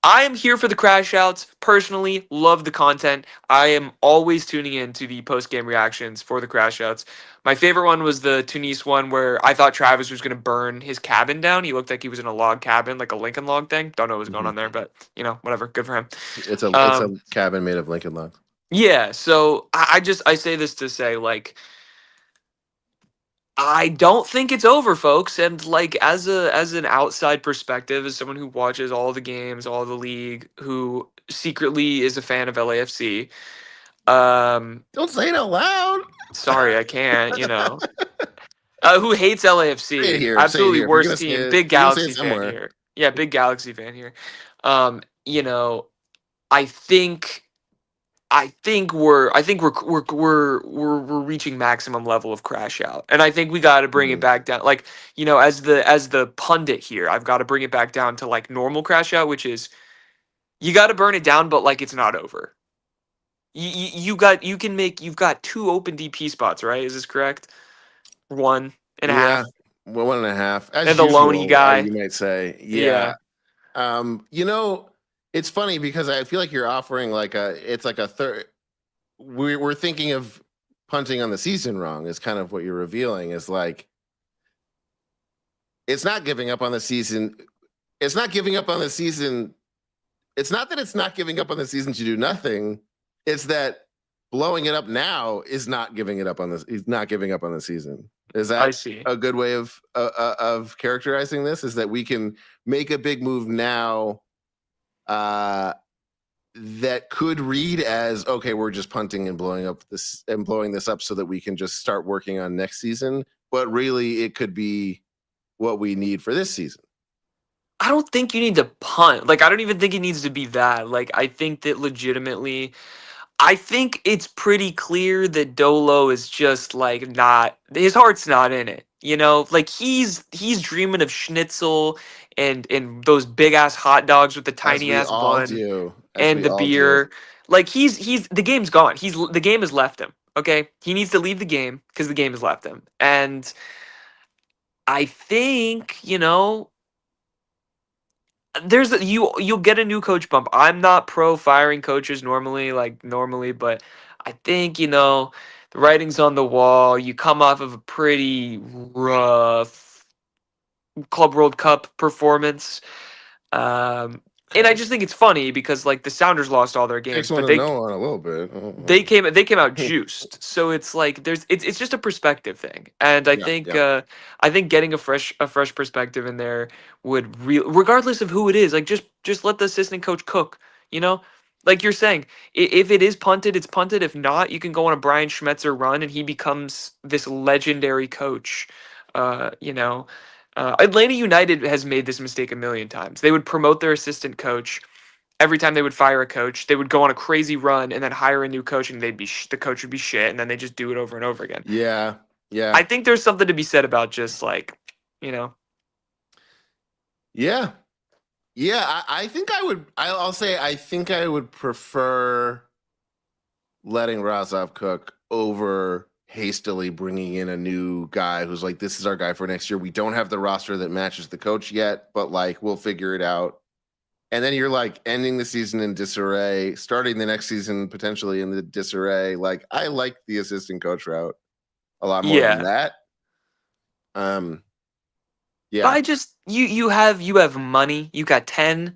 I am here for the crash outs. Personally, love the content. I am always tuning in to the post-game reactions for the crash outs. My favorite one was the Tunis one where I thought Travis was going to burn his cabin down. He looked like he was in a log cabin, like a Lincoln log thing. Don't know what was going on there, but, whatever. Good for him. It's a cabin made of Lincoln logs. Yeah, so I say this to say, like, I don't think it's over, folks. And like, as an outside perspective, as someone who watches all the games, all the league, who secretly is a fan of LAFC, don't say it out loud. Sorry, I can't. Who hates LAFC? Here, absolutely worst team. Big Galaxy fan somewhere. here. Yeah, big Galaxy fan here. I think we're reaching maximum level of crash out, and I think we got to bring it back down. Like, as the pundit here, I've got to bring it back down to like normal crash out, which is you got to burn it down, but like it's not over. You've got 2 open DP spots, right? Is this correct? 1.5. Well, 1.5. As and the usual, Loney guy, you might say. Yeah. It's funny because I feel like you're offering it's like a third. We're thinking of punting on the season wrong is kind of what you're revealing is like, it's not giving up on the season. It's not giving up on the season. It's not that it's not giving up on the season to do nothing. It's that blowing it up now is not giving it up on this. He's not giving up on the season. Is that a good way of characterizing this? Is that we can make a big move now that could read as, okay, we're just punting and blowing this up so that we can just start working on next season. But really, it could be what we need for this season. I don't think you need to punt. Like, I don't even think it needs to be that. Like, I think that legitimately, I think it's pretty clear that Dolo is just like his heart's not in it. Like he's dreaming of schnitzel and those big ass hot dogs with the tiny ass bun and the beer. Like he's the game's gone. The game has left him. Okay, he needs to leave the game because the game has left him. And I think you'll get a new coach bump. I'm not pro firing coaches normally, but I think The writing's on the wall. You come off of a pretty rough Club World Cup performance. And I just think it's funny because like the Sounders lost all their games, Takes one but to know on a little bit. they came out juiced. So it's like it's just a perspective thing. And I Yeah, think yeah. I think getting a fresh perspective in there would regardless of who it is, like just let the assistant coach cook, you know? Like you're saying, if it is punted, it's punted. If not, you can go on a Brian Schmetzer run and he becomes this legendary coach. You know, Atlanta United has made this mistake a million times. They would promote their assistant coach every time they would fire a coach. They would go on a crazy run and then hire a new coach, and they'd be the coach would be shit, and then they just do it over and over again. Yeah, yeah. I think there's something to be said about just like, you know. Yeah. Yeah, I think I would. I'll say I think I would prefer letting Razov cook over hastily bringing in a new guy who's like, this is our guy for next year. We don't have the roster that matches the coach yet, but like we'll figure it out. And then you're like ending the season in disarray, starting the next season potentially in the disarray. Like I like the assistant coach route a lot more than that. Yeah. I just you have money. You got $10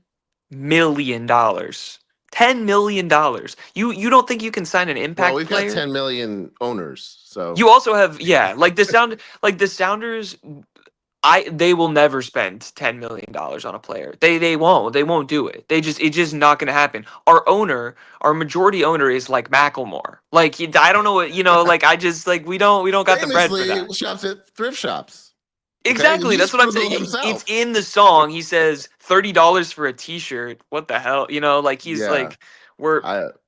million. $10 million. You don't think you can sign an impact Well, we've player? got 10 million owners, so You also have like the Sounders. They will never spend $10 million on a player. They won't do it. It's just not going to happen. Our majority owner is like Macklemore. Like I don't know what like I just like we don't got the bread for famously that. shops at thrift shops. Exactly. He's That's what I'm frugal saying. himself. It's in the song. He says $30 for a T-shirt. What the hell? Like he's Yeah. like we're.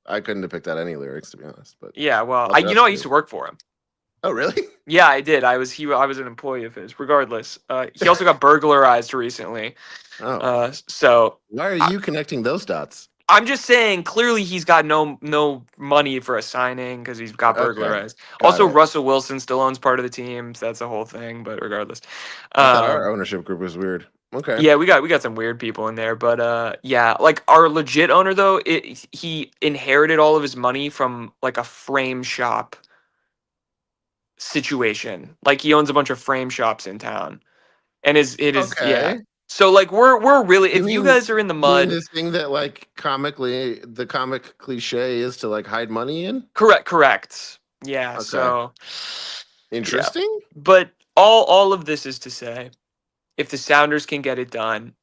I couldn't have picked out any lyrics to be honest, but Yeah. Well, I'll I definitely- used to work for him. Oh really? Yeah, I did. I was an employee of his. Regardless, he also got burglarized recently. Oh. So Why are you connecting those dots? I'm just saying, clearly he's got no money for a signing because he's got Okay, burglarized. got Also, it. Russell Wilson still owns part of the team, so that's a whole thing. But regardless, I thought our ownership group was weird. Okay. yeah, we got some weird people in there. But yeah, like our legit owner though, he inherited all of his money from like a frame shop situation. Like he owns a bunch of frame shops in town, and it is yeah. Okay. So like we're really if you mean- guys are in the You mean mud, this thing that like the comic cliche is to like hide money in? correct. Yeah. Okay. So Interesting. but all of this is to say, if the Sounders can get it done,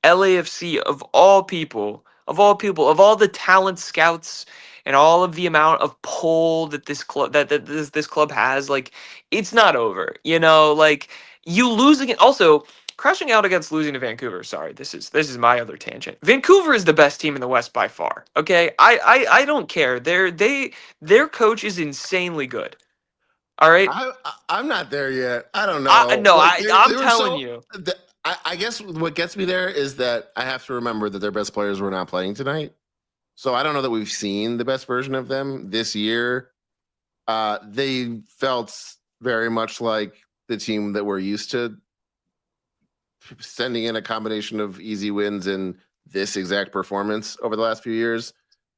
LAFC of all people, of all the talent scouts and all of the amount of pull that this club this club has, like it's not over. Like you losing it. Also, crashing out against losing to Vancouver. Sorry, this is my other tangent. Vancouver is the best team in the West by far. Okay, I don't care. Their coach is insanely good. All right. I'm not there yet. I don't know. No, Like, I'm they were telling you. I guess what gets me there is that I have to remember that their best players were not playing tonight. So I don't know that we've seen the best version of them this year. They felt very much like the team that we're used to, sending in a combination of easy wins and this exact performance over the last few years.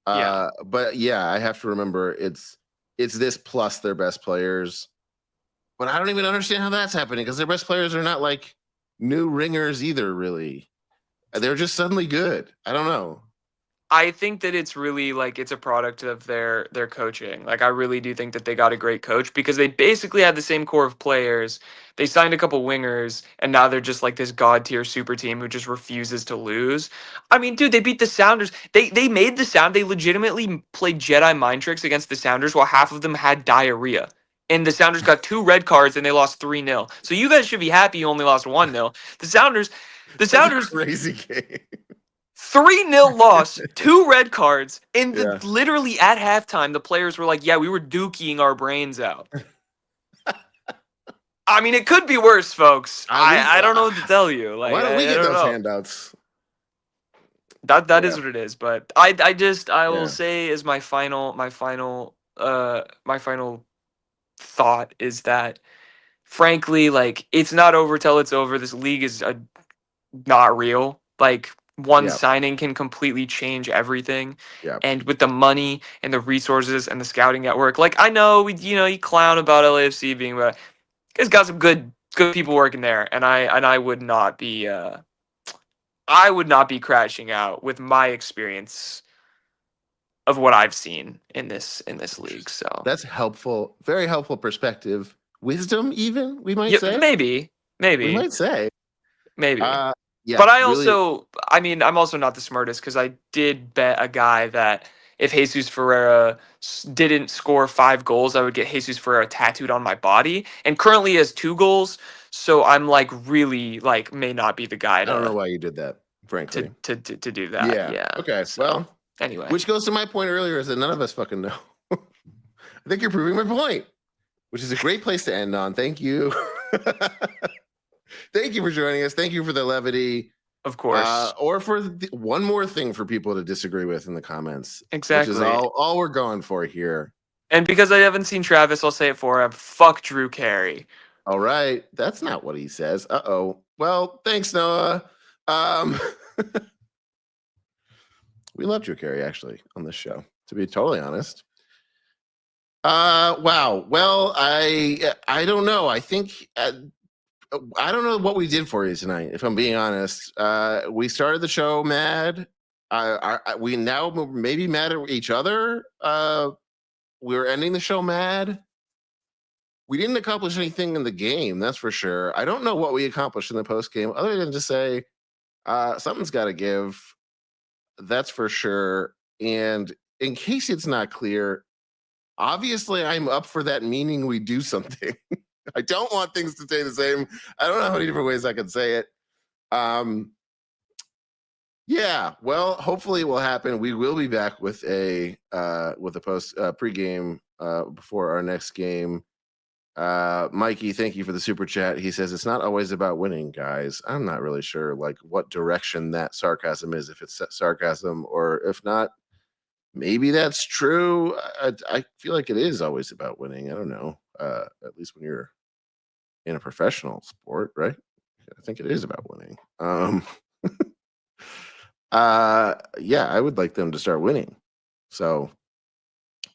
Yeah. But yeah, I have to remember it's this plus their best players. But I don't even understand how that's happening because their best players are not like new ringers either, really. They're just suddenly good. I don't know. I think that it's really like it's a product of their coaching. Like I really do think that they got a great coach because they basically had the same core of players. They signed a couple wingers and now they're just like this god tier super team who just refuses to lose. I mean, dude, they beat the Sounders. They made the Sound. They legitimately played Jedi mind tricks against the Sounders while half of them had diarrhea. And the Sounders got 2 red cards and they lost 3-0. So you guys should be happy you only lost 1-0. The Sounders That's a crazy game. 3-0 loss, 2 red cards, and Yeah. literally at halftime, the players were like, yeah, we were dookie-ing our brains out. I mean, it could be worse, folks. I don't know what to tell you. Like, Why don't we I get don't those know. handouts? That is what it is. But I will Yeah. say as my final thought is that, frankly, like it's not over till it's over. This league is not real. Like one Yeah. signing can completely change everything. Yeah. And with the money and the resources and the scouting network, like I know, you clown about LAFC being, but it's got some good people working there, and I would not be crashing out with my experience of what I've seen in this league. So That's helpful. Very helpful perspective. Wisdom, even we might yeah, say. maybe. We might say. Yeah. But I really, also, I mean, I'm also not the smartest because I did bet a guy that if Jesus Ferreira didn't score 5 goals, I would get Jesus Ferreira tattooed on my body. And currently he has 2 goals, so I'm like really like may not be the guy I don't know to why you did that, frankly. to do that. Yeah. Yeah. Okay. So, Well, anyway, which goes to my point earlier is that none of us fucking know. I think you're proving my point, which is a great place to end on. Thank you. Thank you for joining us. Thank you for the levity. of course, Or for one more thing for people to disagree with in the comments. exactly. Which is all we're going for here. And because I haven't seen Travis, I'll say it for him. Fuck Drew Carey. All right. That's not what he says. Uh-oh. Well, thanks, Noah. We love Drew Carey, actually, on this show, to be totally honest. Wow. Well, I don't know. I think I don't know what we did for you tonight, if I'm being honest. We started the show mad. We now maybe mad at each other. We're ending the show mad. We didn't accomplish anything in the game, that's for sure. I don't know what we accomplished in the post game, other than to say something's got to give. That's for sure. And in case it's not clear, obviously I'm up for that, meaning we do something. I don't want things to stay the same. I don't know how many different ways I can say it. Yeah, well, hopefully it will happen. We will be back with a post pregame before our next game. Mikey, thank you for the super chat. He says it's not always about winning, guys. I'm not really sure like what direction that sarcasm is, if it's sarcasm or if not. Maybe that's true. I feel like it is always about winning. I don't know. At least when you're in a professional sport, right? I think it is about winning. Yeah, I would like them to start winning. So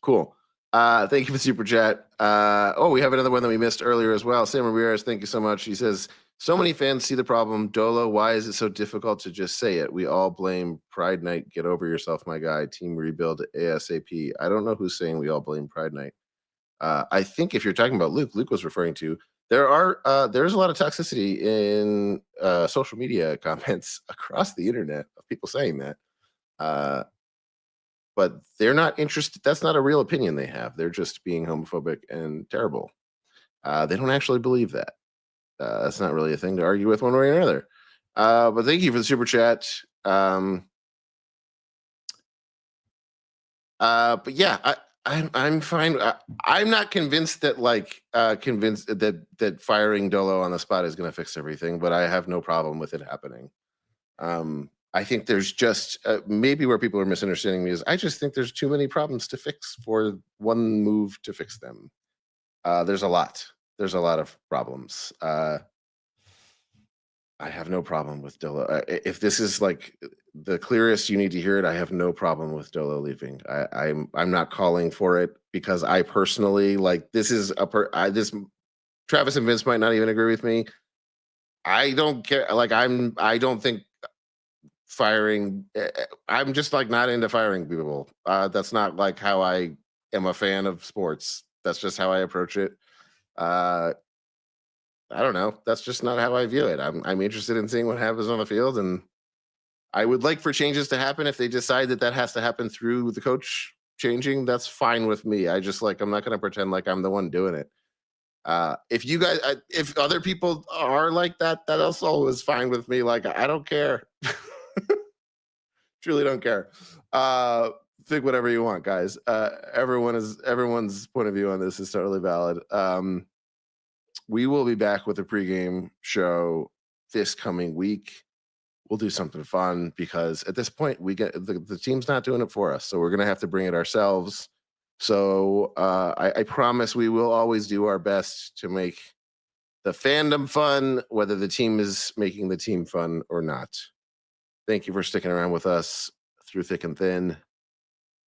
cool. Thank you for the super chat. We have another one that we missed earlier as well. Sam Ramirez, thank you so much. He says, so many fans see the problem. Dolo, why is it so difficult to just say it? We all blame Pride Night. Get over yourself, my guy. Team rebuild ASAP. I don't know who's saying we all blame Pride Night. I think if you're talking about Luke was referring to, there's a lot of toxicity in social media comments across the internet of people saying that. But they're not interested. That's not a real opinion they have. They're just being homophobic and terrible. They don't actually believe that. That's not really a thing to argue with one way or another. But thank you for the super chat. But yeah, I'm fine. I'm not convinced that that firing Dolo on the spot is going to fix everything, but I have no problem with it happening. I think there's just maybe where people are misunderstanding me is I just think there's too many problems to fix for one move to fix them. There's a lot of problems. I have no problem with Dolo. If this is like the clearest you need to hear it, I have no problem with Dolo leaving. I'm not calling for it because I personally like this is this Travis and Vince might not even agree with me. I don't care. Like I don't think firing. I'm just like not into firing people. That's not like how I am a fan of sports. That's just how I approach it. I don't know. That's just not how I view it. I'm interested in seeing what happens on the field, and I would like for changes to happen. If they decide that has to happen through the coach changing, that's fine with me. I just I'm not going to pretend like I'm the one doing it. If you guys, if other people are like that, that also is fine with me. Like I don't care. Truly don't care. Think whatever you want, guys. Everyone's point of view on this is totally valid. We will be back with a pregame show this coming week. We'll do something fun because at this point we get the team's not doing it for us, so we're gonna have to bring it ourselves. So I promise we will always do our best to make the fandom fun, whether the team is making the team fun or not. Thank you for sticking around with us through thick and thin.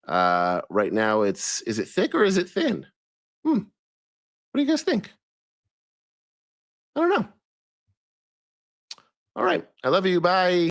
Right now, is it thick or is it thin? What do you guys think? I don't know. All right. I love you. Bye.